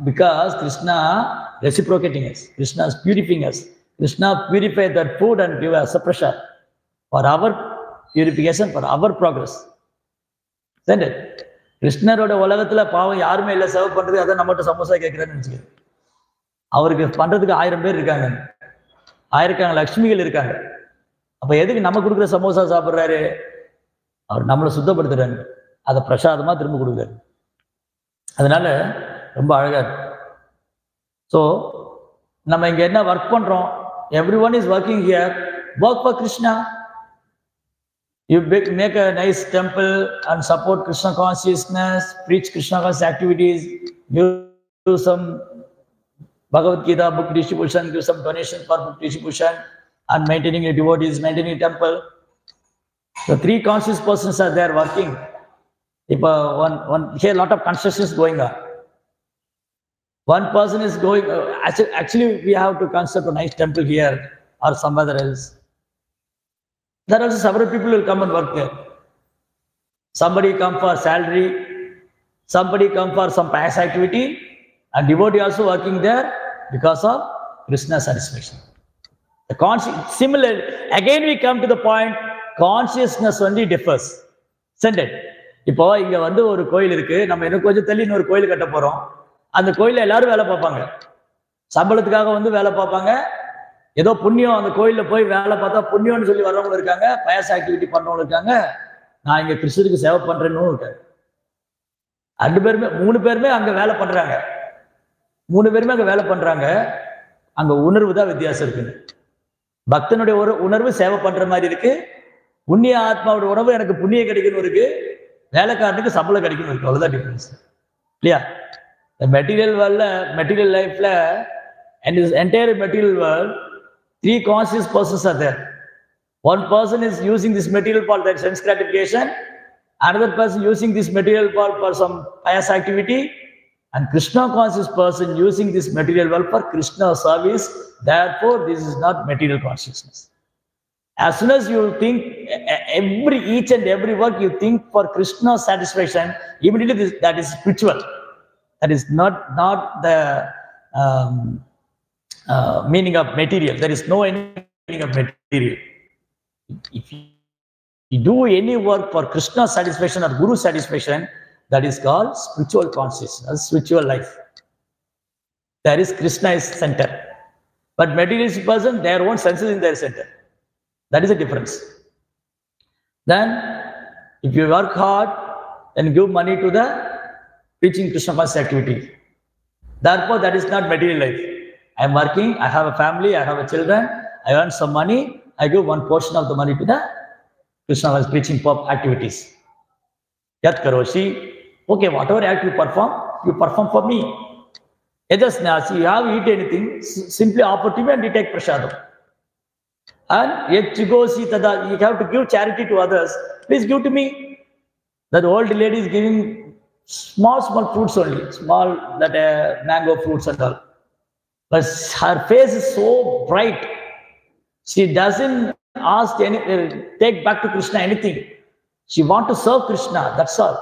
because Krishna reciprocating us, Krishna is purifying us. Krishna purify that food and give us a pressure for our purification, for our progress. Isn't it? Krishna roda உலகத்துல பாவம் யாருமே இல்ல serve பண்றது அத நம்மட்ட சமோசா கேக்குறான்னு நினைச்சுக்க. அவருக்கு பண்றதுக்கு 1000 பேர் இருக்காங்க. ஆயிரக்கணக்கான லட்சுமிகள் இருக்காங்க. அப்ப எதுக்கு நம்ம கொடுக்குற சமோசா சாப்பிடுறாரு? அவர் நம்மளை சுத்தப்படுத்துறாரு. அதை பிரசாதமா திரும்ப கொடுக்குறாரு. அதனால ரொம்ப அழகா இருக்கு. ஸோ நம்ம இங்க என்ன ஒர்க் பண்றோம்? Everyone is working here. Work for Krishna. You make a nice temple and support Krishna consciousness, preach Krishna conscious activities, do some Bhagavad Gita book distribution, give some donation for book distribution, and maintaining your devotees, maintaining a temple. The 3 conscious persons are there working. If here a lot of construction is going on. One person is going, actually we have to construct a nice temple here or somewhere else. There are also several people will come and work there. Somebody come for salary, somebody come for some pious activity, and devotee also working there because of Krishna satisfaction. Similar, again we come to the point, consciousness only differs. Isn't it? இப்போ இங்க வந்து ஒரு கோயில் இருக்கு, நம்ம இன்னும் கொஞ்சம் தள்ளி இன்னொரு கோயில் கட்ட போறோம். அந்த கோயில்ல எல்லாரும் வேலை பார்ப்பாங்க, சம்பளத்துக்காக வந்து வேலை பார்ப்பாங்க. ஏதோ புண்ணியம் அந்த கோயில்ல போய் வேலை பார்த்தா புண்ணியம்னு சொல்லி வர்றவங்க இருக்காங்க, பயஸ் ஆக்டிவிட்டி பண்றவங்க இருக்காங்க. நான் இங்க கிருஷ்ணருக்கு சேவை பண்றேன்னு இருக்காரு. 3 பேருமே அங்க வேலை பண்றாங்க. 3 பேருமே அங்க வேலை பண்றாங்க. அங்க உணர்வு தான் வித்தியாசம் இருக்குங்க. பக்தனுடைய ஒரு உணர்வு சேவை பண்ற மாதிரி இருக்கு, புண்ணிய ஆத்மாவோட உணர்வு எனக்கு புண்ணியம் கிடைக்கணும் இருக்கு, வேலைக்காரனுக்கு சம்பளம் கிடைக்கணும் இருக்கு. அவ்வளவுதான் டிஃபரன்ஸ் இல்லையா? மெட்டீரியல் வேர்ல்ட்ல, மெட்டீரியல் லைஃப்ல, and this entire material world, 3 conscious persons are there. One person is using this material for their sense gratification, another person using this material for some pious activity, and Krishna conscious person using this material world for Krishna service. Therefore, this is not material consciousness. As soon as you think each and every work you think for Krishna satisfaction, immediately that is spiritual. That is not the meaning of material. There is no any meaning of material. If you do any work for Krishna satisfaction or Guru satisfaction, that is called spiritual consciousness, spiritual life. There is Krishna is center. But materialist person, their own senses in their center. That is the difference. Then, if you work hard, then give money to the preaching Krishna conscious activity. Therefore, that is not material life. I am working, I have a family, I have a children, I earn some money, I give one portion of the money to the Krishna conscious preaching activities. Yat karoshi, okay, whatever act you perform for me. Yajasnasi, you have eat anything, simply offer to me and you take prasadam. And yet chigosi tada, you have to give charity to others. Please give to me. That old lady is giving small fruits only, small mango fruits and all. But her face is so bright. She doesn't ask take back to Krishna anything. She wants to serve Krishna. That's all.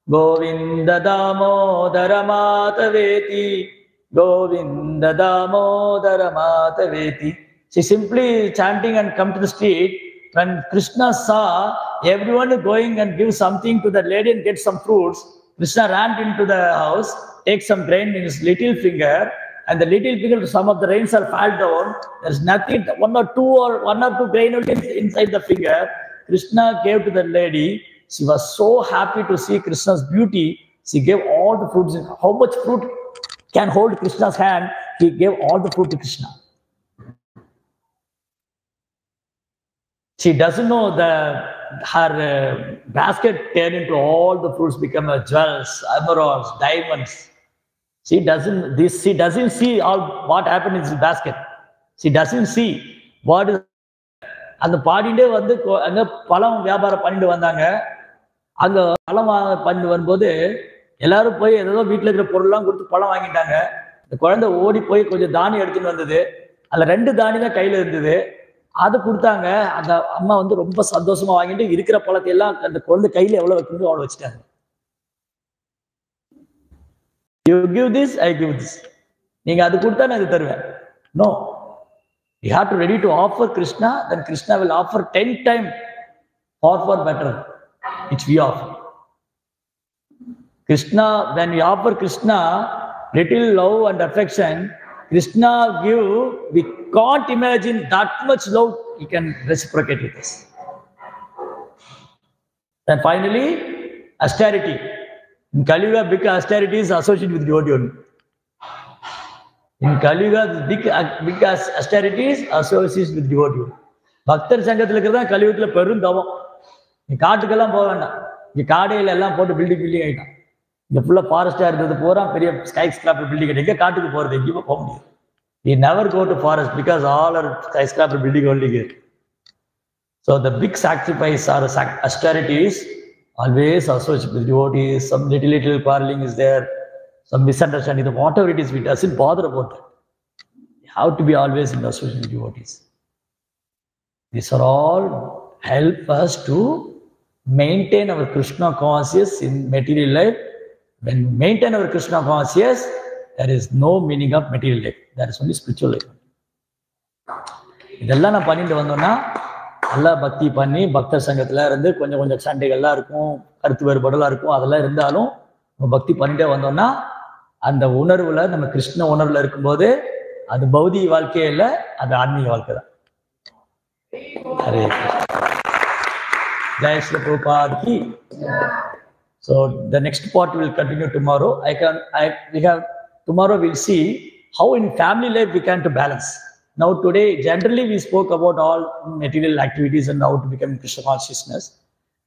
Govinda Damodara Mataveti. Govinda Damodara Mataveti. She simply chanting and come to the street. When Krishna saw everyone going and give something to the lady and get some fruits, Krishna ran into the house, take some grain in his little finger, and the little finger, some of the rains are fall down. There's nothing, one or two grain inside the finger. Krishna gave to the lady. She was so happy to see Krishna's beauty. She gave all the fruits. How much fruit can hold Krishna's hand? He gave all the fruit to Krishna. She doesn't know her basket turned into all the fruits become jewels, emeralds, diamonds. She doesn't see all what happened in this basket. She doesn't see what is. அந்த பாடிண்டே வந்து அங்க பழம் வியாபாரம் பண்ணிட்டு வந்தாங்க. அங்க பழம் பண்ணிட்டு வரும்போது எல்லாரும் போய் ஏதோ வீட்டுல இருக்கிற பொருள்லாம் கொடுத்து பழம் வாங்கிட்டாங்க. இந்த குழந்தை ஓடி போய் கொஞ்சம் தானி எடுத்துட்டு வந்தது. அதுல 2 தானி தான் கையில இருந்தது. அது கொடுத்தாங்க. அந்த அம்மா வந்து ரொம்ப சந்தோஷமா வாங்கிட்டு இருக்கிற பழத்தை எல்லாம் அந்த குழந்தை கையில எவ்வளவு வைக்கணும் அவ்வளவு வச்சுட்டாங்க. You give this, I give this. நீங்க அது கொடுத்தா நான் இது தருவேன். No. You have to ready to offer Krishna, then Krishna will offer 10 times far better, which we offer. Krishna, when we offer Krishna little love and affection, Krishna give, we can't imagine that much love he can reciprocate with us. Then finally, austerity. In Kali Yuga, big austerity is associated with devotee only. In Kali Yuga, big austerities associated with devotee. பக்தர் சங்கத்தில் இருக்கிறதா கலியுகத்தில் பெரும் தவம். நீ காட்டுக்கெல்லாம் போக வேண்டாம். இங்கே காடையில எல்லாம் போட்டு பில்டிங் ஆகிட்டான். இங்கே ஃபுல்லாக ஃபாரஸ்டாக இருந்தது பூரா பெரிய ஸ்கை ஸ்கிராப்பர் பில்டிங் எங்கே காட்டுக்கு போகிறது எங்கேயுமே போக முடியாது. We never go to forest because all are skyscraper building only here. So the big sacrifice or austerities always associated with devotees. Some little quarreling is there. Some misunderstanding, whatever it is, we doesn't bother about it. We have to be always in association with devotees. These are all help us to maintain our Krishna consciousness in material life. When we maintain our Krishna consciousness, there is no meaning of material life. There is only spiritual life. இதெல்லாம் நான் பண்ணிட்டு வந்தோம்னா நல்லா பக்தி பண்ணி பக்தர் சங்கத்துல இருந்து கொஞ்சம் சண்டைகள்லாம் இருக்கும், கருத்து வேறுபாடுலாம் இருக்கும். அதெல்லாம் இருந்தாலும் பக்தி பண்ணிட்டே வந்தோம்னா அந்த உணர்வுல நம்ம கிருஷ்ண உணர்வுல இருக்கும்போது அது பௌதிக வாழ்க்கையே இல்லை, அது ஆன்மீக வாழ்க்கை தான். ஹரே ஜெய் ஸ்ரீ பிரபுபாத் கி. So the next part will continue tomorrow. Tomorrow we'll see how in family life we can to balance. Now today generally we spoke about all material activities and how to become Krishna consciousness.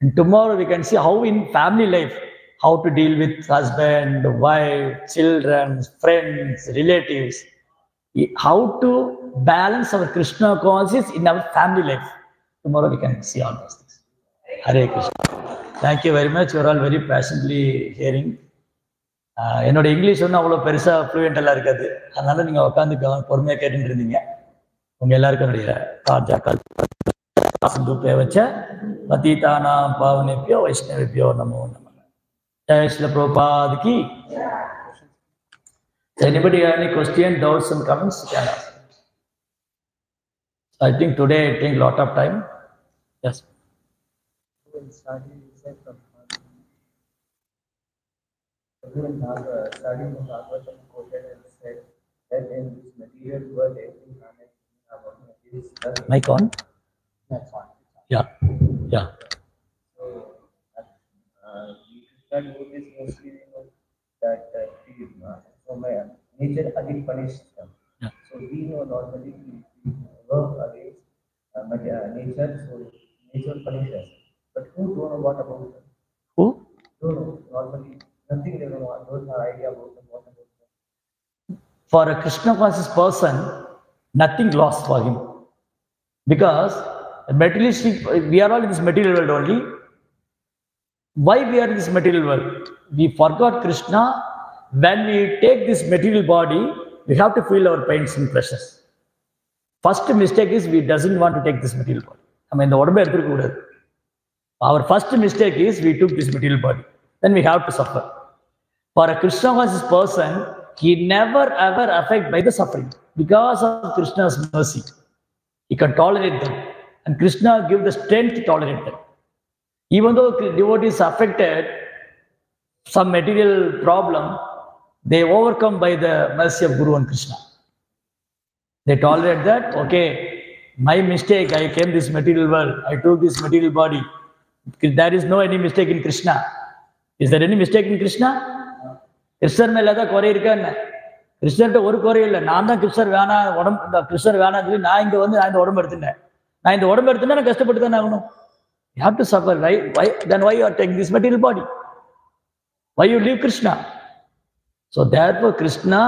And tomorrow we can see how in family life, how to deal with husband, wife, children, friends, relatives, how to balance our Krishna consciousness in our family life. tomorrow we can see all those things. Hare Krishna. Thank you very much. You are all very passionately hearing. என்னோட English ஒன்றும் அவ்வளோ பெருசாக ஃப்ளூயண்டெல்லாம் இருக்காது. அதனால நீங்கள் உட்காந்து பொறுமையாக கேட்டுட்டு இருந்தீங்க. உங்கள் எல்லாருக்கும் என்னுடைய காஜாக்கால் சிந்து வச்ச பதீதானாம் பாவனேபியோ வைஷ்ணவேபியோ நமோ நமः. Jai Shri Prabhupada ki. Anybody have any question, doubts and comments? You can ask. I think today I take a lot of time. Yes. When starting from everyone starting from Bhagavatam quoted and said that in this material world everything is Mic on? That's on. Yeah. Yeah. So we know this mostly that from nature again punishes them. Yeah. So we know normally we work against nature, so nature punishes us. But who don't know what about them? Who? Don't know normally nothing they don't know. Don't have idea about them. What about them? For a Krishna conscious person, nothing lost for him. Because materialistic, we are all in this material world only. Why we are in this material world? We forgot Krishna. When we take this material body, we have to feel our pains and pleasures. First mistake is we doesn't want to take this material body. I mean, our first mistake is we took this material body. Then we have to suffer. For a Krishna conscious person, he never ever affected by the suffering because of Krishna's mercy. He can tolerate them, and Krishna give the strength to tolerate them. Even though devotees affected some material problem, they overcome by the mercy of Guru and Krishna. They tolerate that. Okay, my mistake. I came this material world. I took this material body. There is no any mistake in Krishna. Is there any mistake in Krishna? Krishna மேல ஏதாவது குறை இருக்கா என்ன? கிருஷ்ணர்கிட்ட ஒரு குறையும் இல்லை. நான் தான் கிருஷ்ணர் வேணாம் உடம்பு கிருஷ்ணர் வேணாம்னு சொல்லி நான் இங்கே வந்து நான் இந்த உடம்பு எடுத்துட்டேன். நான் இந்த உடம்பு எடுத்துட்டா நான் கஷ்டப்பட்டு தானே ஆகணும். You have to suffer, right? Why you are taking this material body? Why you leave Krishna? So therefore Krishna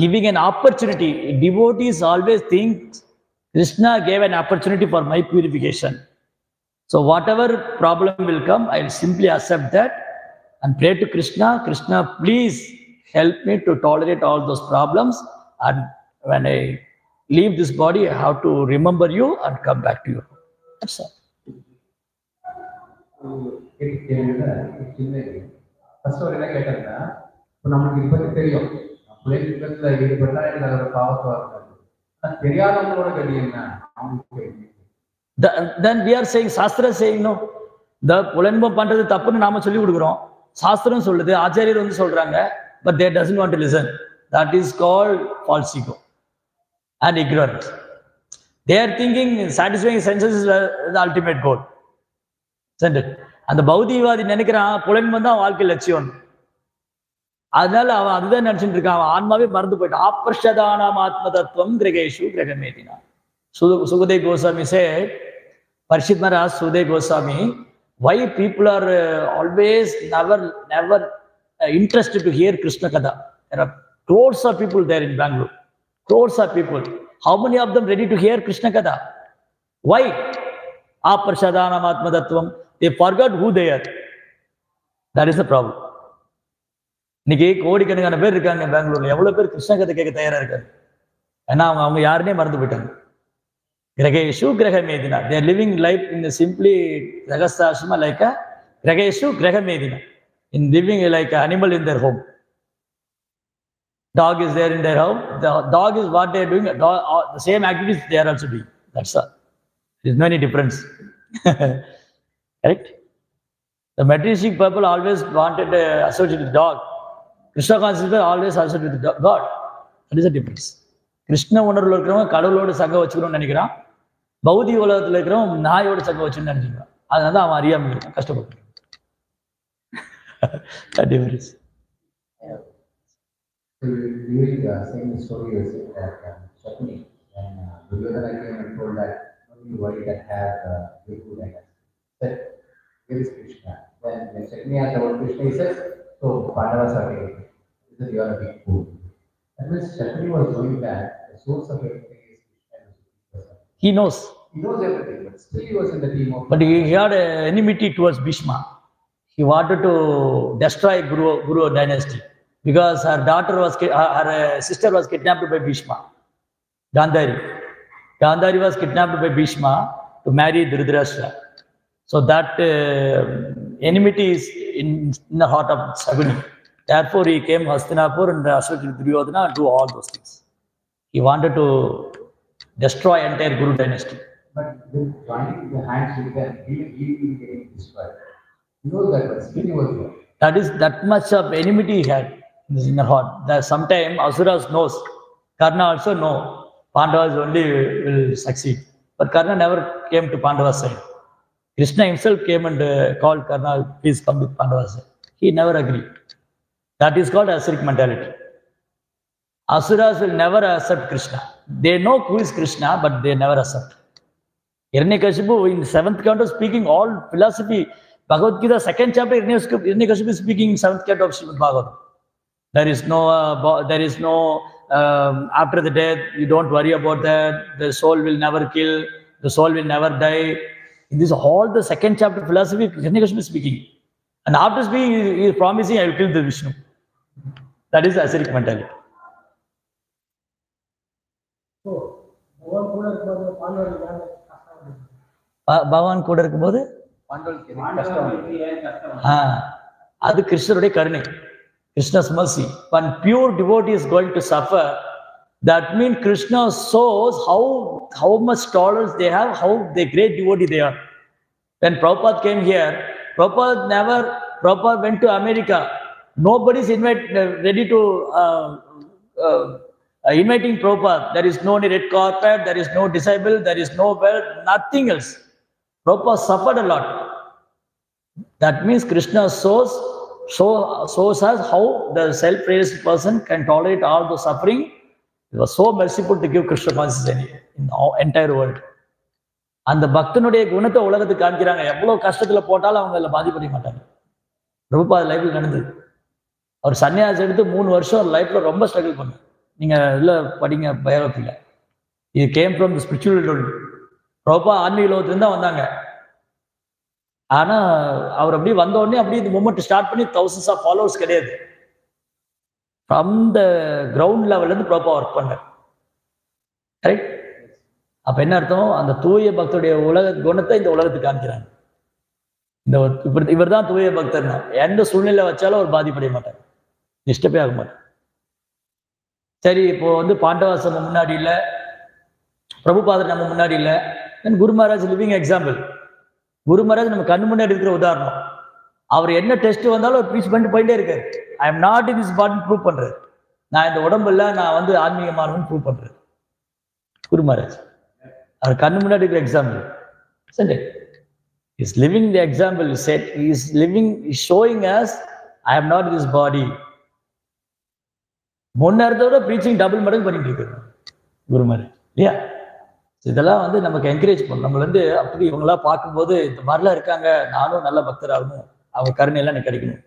giving an opportunity. Devotees always think Krishna gave an opportunity for my purification. So whatever problem will come, I will simply accept that and pray to Krishna. Krishna, please help me to tolerate all those problems. And when I leave this body, I have to remember you and come back to you. That's all. First ஒரு என்ன கேட்டேன்னா, இப்போ நம்மளுக்கு இதை பற்றி தெரியும், அப்படியே யுத்தத்தில் ஈடுபட்டா எனக்கு அதோட பாவத்தை வராது. ஆனால் தெரியாதவங்களோட கதி என்ன? Then we are saying, Shastra saying no. The புலன்பம் பண்றது தப்புன்னு நாம சொல்லி கொடுக்குறோம். சாஸ்திரம் சொல்லுது, ஆச்சாரியர் வந்து சொல்றாங்க, but they doesn't want to listen. That is called false ego and ignorance. They are thinking satisfying senses is the ultimate goal. Isn't it? அந்த பௌதிகவாதி நினைக்கிறான் புலன்பம் தான் வாழ்க்கை லட்சியம். அதனால அவன் அதுதான் நினைச்சுட்டு இருக்கான். அவன் ஆன்மாவே மறந்து போயிட்டான். ஆப்ரஷதானாம் ஆத்ம தத்துவம் கிரகேஷு கிரகமேதினா. Sukadeva Goswami said, Parishit Maharaj, Sukadeva Goswami, why people are always never interested to hear Krishna Katha? There are crores of people there in Bangalore. Crores of people. How many of them ready to hear Krishna Katha? Why? Aprashadhanam Atma Tattvam. They forgot who they are. That is the problem. இன்னைக்கு கோடிக்கணக்கான பேர் இருக்காங்க பெங்களூர்ல. எவ்வளவு பேர் கிருஷ்ண கதை கேட்க தயாரா இருக்காங்க? ஏன்னா அவங்க யாருன்னே மறந்து போயிட்டாங்க. Grageshu Grahamedina. They are living life in a simply Ragasashrama like a Grageshu Grahamedina. In living like an animal in their home. Dog is there in their home. The dog is what they are doing. The same activities they are also doing. That's all. There is no any difference. Correct? The materialistic people always wanted to associate with dog. Krishna consciousness always associated with God. That is the difference. Krishna உணர்வுல இருக்கிறவங்க கடவுளோட சங்கம் வச்சுக்கணும்னு நினைக்கிறான். பௌதிக உலகத்துல இருக்கிறவங்க நாயோட சங்கம் வச்சுன்னு நினைச்சுக்கிறான். அதனால தான் அவன் அறியாம இருக்கான், கஷ்டப்படுறான். During saying the story, you said that Shakuni and Duryodhana came and told that only worry that have good food like us. Said, where is Krishna? When Shakuni asked about Krishna, he says, so Pandavas are here. He said, you are a big fool. And when Shakuni was doing that, the source of everything is Krishna. He knows. He knows everything, but still he was in the team of. But he had an enmity towards Bhishma. He wanted to destroy Guru dynasty because her daughter was, her sister was kidnapped by Bhishma. Gandhari was kidnapped by Bhishma to marry Dhritarashtra. So that enmity is in the heart of Shaguni. Therefore, he came Hastinapur and associated with Duryodhana and do all those things. He wanted to destroy entire Guru dynasty. But with joining the hands with them, he will be getting destroyed. He knows that, but still he was there. That is that much of enmity he had in his inner heart. That sometime Asuras knows. Karna also know. Pandavas only will succeed. But Karna never came to Pandava's side. Krishna himself came and called Karna, please come with Pandava's side. He never agreed. That is called Asuric mentality. Asuras will never accept Krishna. They know who is Krishna, but they never accept. Hiranyakashipu in 7th canto speaking all philosophy. Bhagavad Gita 2nd chapter, Hiranyakashipu is speaking in 7th canto of Srimad Bhagavatam. There is no after the death, you don't worry about that. The soul will never kill. The soul will never die. In this all the 2nd chapter philosophy, Hiranyakashipu is speaking. And after speaking, he is promising, I will kill the Vishnu. That is Asuric mentality. பகவான் கூட இருக்கும்போது அது கிருஷ்ணருடைய கருணை. Krishna's mercy. When pure devotee is going to suffer, that means Krishna shows how much tolerance they have, how they great devotee they are. When Prabhupada came here, Prabhupada went to America. Nobody is ready to inviting Prabhupada. There is no red carpet, there is no disabled, there is no wealth, nothing else. Prabhupada suffered a lot. That means Krishna shows us how the self-raised person can tolerate all the suffering. It was so merciful to give Krishna consciousness in the entire world. அந்த பக்தனுடைய குணத்தை உலகத்துக்கு காமிக்கிறாங்க. எவ்வளவு கஷ்டத்துல போட்டாலும் அவங்க அதில் பாதிப்படைய மாட்டாங்க. பிரபுபாத லைஃப்ல நடந்தது. அவர் சன்னியாசி எடுத்து 3 வருஷம் லைஃப்ல ரொம்ப ஸ்ட்ரகிள் பண்ணார். நீங்க இதுல படிங்க பயோகிராஃபில. இது came from the spiritual world. Prabhupada ஆன்மீக லோகத்துல தான் வந்தாங்க. ஆனா அவர் அப்படியே வந்த உடனே அப்படியே இந்த மூமெண்ட் ஸ்டார்ட் பண்ணி thousands ஆஃப் ஃபாலோவர்ஸ் கிடையாது. ஃப்ரம் த கிரவுண்ட் லெவல்ல இருந்து ப்ராப்பரா ஒர்க் பண்ணார். கரெக்ட்? அப்ப என்ன அர்த்தம்? அந்த தூய பக்தருடைய உலக குணத்தை இந்த உலகத்துக்கு காமிக்கிறாங்க. இந்த இவர் தான் தூய பக்தர்னா எந்த சூழ்நிலை வச்சாலும் ஒரு பாதிப்படைய மாட்டார், டிஸ்டர்பே ஆக மாட்டார். சரி, இப்போ பாண்டவாஸ் நம்ம முன்னாடி இல்லை, பிரபுபாதர் நம்ம முன்னாடி இல்லை, குரு மகாராஜ் லிவிங் எக்ஸாம்பிள். குரு மகாராஜ் நம்ம கண்ணு முன்னாடி இருக்கிற உதாரணம். அவர் என்ன டெஸ்ட் வந்தாலும் ஒரு பீச் பண்ணிட்டு போயிட்டே இருக்காரு. I am not in this body prove பண்றாரு. நான் இந்த உடம்புல நான் ஆன்மீகமானவன் ப்ரூவ் பண்றேன். குரு மகாராஜ் அவர் கண்ணு முன்னாடி இருக்கிற example. He's living the example. He said he's showing us I am not in this body. முன்னேறதோட ப்ரீச்சிங் டபுள் மடங்கு பண்ணிட்டு இருக்காரு குரு மகாராஜ் இல்லையா? இதெல்லாம் நமக்கு என்கரேஜ் பண்ணும். நம்மள அப்படி இவங்களா பார்க்கும்போது இந்த மாதிரிலாம் இருக்காங்க, நானும் நல்ல பக்தர் ஆகணும், அவங்க கருணையெல்லாம் எனக்கு கிடைக்கணும்.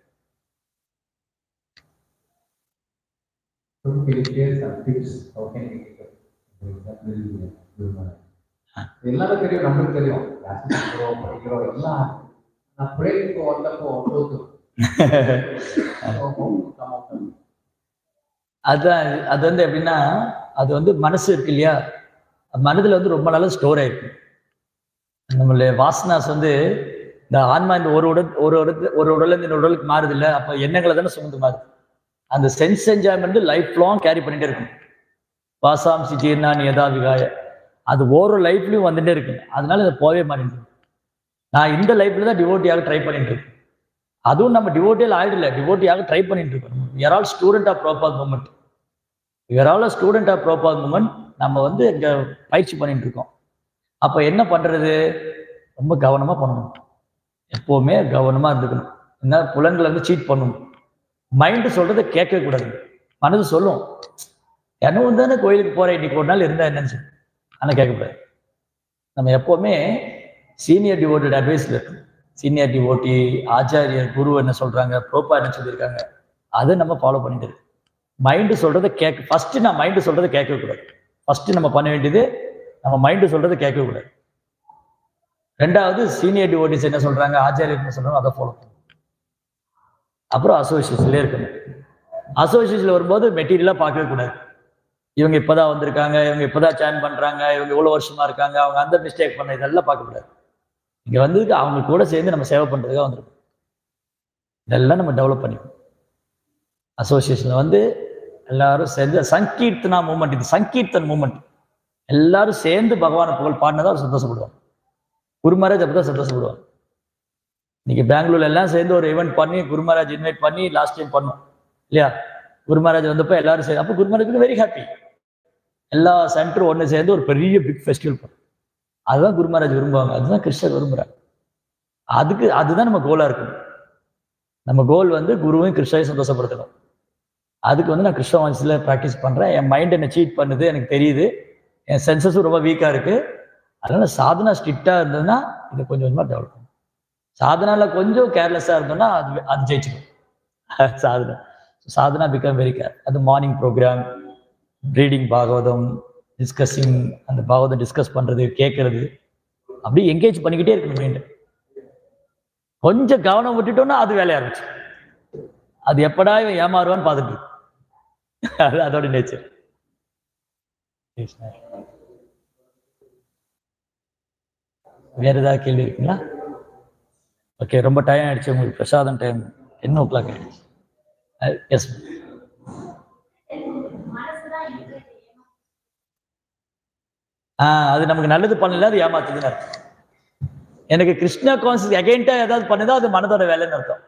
எல்லாரும் தெரியும், நம்மளுக்கு தெரியும், படிக்கிறோம் எல்லாம். நான் பிரேக்கு வந்தப்போ அது எப்படின்னா, அது மனசு இருக்கு இல்லையா, மனதுல ரொம்ப நாளா ஸ்டோர் ஆயிருக்கு. நம்மளுடைய வாசனாஸ் இந்த ஆன்மா இந்த ஒரு உடல்ல இருந்து இன்னொரு உடலுக்கு மாறுது இல்லை, அப்ப எண்ணங்களை தானே சுமந்து மாறுது. அந்த sense enjoyment life long carry பண்ணிட்டே இருக்கும். வாசாம்சி ஜீர்ணானி யதா விகாய, அது ஒவ்வொரு லைஃப்லயும் வந்துட்டே இருக்கு. அதனால இதை போவே மாட்டேங்குது. நான் இந்த லைஃப்ல தான் டிவோட்டியாக ட்ரை பண்ணிட்டு இருக்கேன். அதுவும் நம்ம டிவோட்டியில் ஆயிடல, டிவோட்டியாக ட்ரை பண்ணிட்டு இருக்கோம். We are all student of Prabhupada movement. We are all a student of Prabhupada movement. நம்ம இங்க பயிற்சி பண்ணிட்டு இருக்கோம். அப்ப என்ன பண்றது? ரொம்ப கவனமா பண்ணணும். எப்பவுமே கவனமா இருந்துக்கணும். என்ன புலன்களை சீட் பண்ணணும். மைண்டு சொல்றதை கேட்கவே கூடாது. மனது சொல்லும், என்ன தானே கோயிலுக்கு போறேன், இன்னைக்கு ஒரு நாள் இருந்தா என்னன்னு சொல்லி, ஆனால் கேட்கக்கூடாது. நம்ம எப்பவுமே சீனியர் டிவோட்டட் அட்வைஸ்ல இருக்கு. சீனியர் டிவோட்டி, ஆச்சாரியர், குரு என்ன சொல்றாங்க, ப்ரோப்பா என்ன சொல்லியிருக்காங்க, அதை நம்ம ஃபாலோ பண்ணிட்டு இருக்கு. மைண்டு சொல்றதை ஃபர்ஸ்ட் நான் மைண்டு சொல்றதை கேட்கவே கூடாது. ஃபர்ஸ்ட் நம்ம பண்ண வேண்டியது நம்ம மைண்டு சொல்றதை கேட்கவே கூடாது. ரெண்டாவது சீனியர் டிவோட்டிஸ் என்ன சொல்றாங்க, ஆச்சாரியர் என்ன சொல்றாங்க, அதை ஃபாலோ பண்ணும். அப்புறம் அசோசியேஷன்ல இருக்கணும். அசோசியேஷன்ல வரும்போது மெட்டீரியலா பார்க்கவே கூடாது. இவங்க இப்பதான் வந்திருக்காங்க, இவங்க இப்பதான் சேன் பண்றாங்க, இவங்க இவ்வளவு வருஷமா இருக்காங்க, அவங்க அந்த மிஸ்டேக் பண்ண, இதெல்லாம் பார்க்க கூடாது. இங்க வந்து அவங்க கூட சேர்ந்து நம்ம சேவை பண்றதுக்காக வந்திருக்கோம். இதெல்லாம் நம்ம டெவலப் பண்ணிக்கணும். அசோசியேஷன்ல வந்து எல்லாரும் சேர்ந்து சங்கீர்த்தனா மூமெண்ட், இது சங்கீர்த்தன் மூமெண்ட். எல்லாரும் சேர்ந்து பகவானை புகழ் பாடினதா அவர் சந்தோஷப்படுவாங்க. குரு மகாராஜ் அப்பதான் சந்தோஷப்படுவாங்க. இன்னைக்கு பெங்களூர்ல எல்லாம் சேர்ந்து ஒரு ஈவெண்ட் பண்ணி குரு மகாராஜ் இன்வைட் பண்ணி லாஸ்ட் டைம் பண்ணோம் இல்லையா? குரு மகாராஜ் வந்தப்போ எல்லாரும் சேர்ந்து, அப்போ குரு மகாராஜ் வெரி ஹாப்பி. எல்லா சென்டரும் ஒன்று சேர்ந்து ஒரு பெரிய பிக் ஃபெஸ்டிவல் பண்ணும். அதுதான் குரு மகாராஜ் விரும்புவாங்க, அதுதான் கிருஷ்ணர் விரும்புறாங்க. அதுதான் நம்ம கோலா இருக்கணும். நம்ம கோல் வந்து குருவையும் கிருஷ்ணரையும் சந்தோஷப்படுத்தணும். அதுக்கு வந்து நான் கிருஷ்ண வான்ஸில் ப்ராக்டிஸ் பண்ணுறேன். என் மைண்ட் என்னை சீட் பண்ணுது, எனக்கு தெரியுது. என் சென்சஸும் ரொம்ப வீக்காக இருக்குது. அதனால சாதனா ஸ்ட்ரிக்டாக இருந்ததுன்னா இதை கொஞ்சம் கொஞ்சமாக டெவலப் பண்ணும். சாதனாவில் கொஞ்சம் கேர்லெஸ்ஸாக இருந்தோம்னா அது ஜெயிச்சிடும். Sadhana become very care. அது morning programme, reading Bhagavatam, discussing, அந்த பாகவதம் டிஸ்கஸ் பண்ணுறது, கேட்கறது, அப்படியே என்கேஜ் பண்ணிக்கிட்டே இருக்கணும் மைண்டு. கொஞ்சம் கவனம் விட்டுட்டோம்னா அது வேலைய ஆரம்பிச்சு. அது எப்படா இவன் ஏமாறுவான்னு பார்த்துட்டு அது அதோட நேச்சர். வேற ஏதாவது கேள்வி இருக்குங்களா? ஓகே, ரொம்ப டைம் ஆயிடுச்சு உங்களுக்கு. பிரசாதம் டைம் 10 o'clock ஆயிடுச்சு. எஸ், அது நமக்கு நல்லது பண்ணல, அது ஏமாத்துதுன்னு அர்த்தம். எனக்கு கிருஷ்ணா கான்சியஸ் அகைன்ஸ்டா ஏதாவது பண்ணுதோ அது மனதோட வேலைன்னு அர்த்தம்.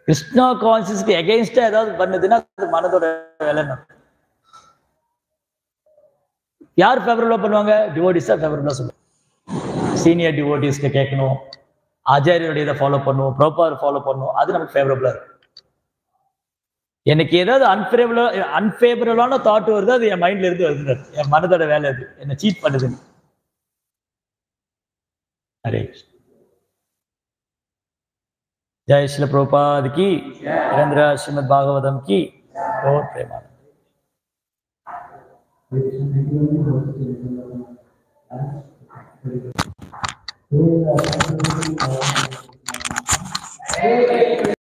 கிருஷ்ணா கான்சியஸ்க்கு அகைன்ஸ்டா ஏதாவது பண்ணுதுன்னா அது மனதோட வேலைன்னு அர்த்தம். யார் ஃபேவரபிளா பண்ணுவாங்க? டிவோட்டிஸ் தான் ஃபேவரபிளா சொல்லுவாங்க. சீனியர் டிவோட்டிஸ்க்கு கேட்கணும், ஆச்சாரியோட இதை ஃபாலோ பண்ணுவோம், ப்ரோப்பார் ஃபாலோ பண்ணுவோம், அது நமக்கு ஃபேவரபிளா இருக்கும். எனக்கு ஏதாவது அன்ஃபேவரபிளான தாட் வருது, அது என் மைண்ட்ல இருந்து வருது, என் மனதோட வேலை, அது என்ன சீட் பண்ணுதுன்னு. ஹரே கிருஷ்ணா. जय श्रील प्रभुपाद की, वीरेंद्र श्रीमद् भागवतम की, और प्रेमानंद।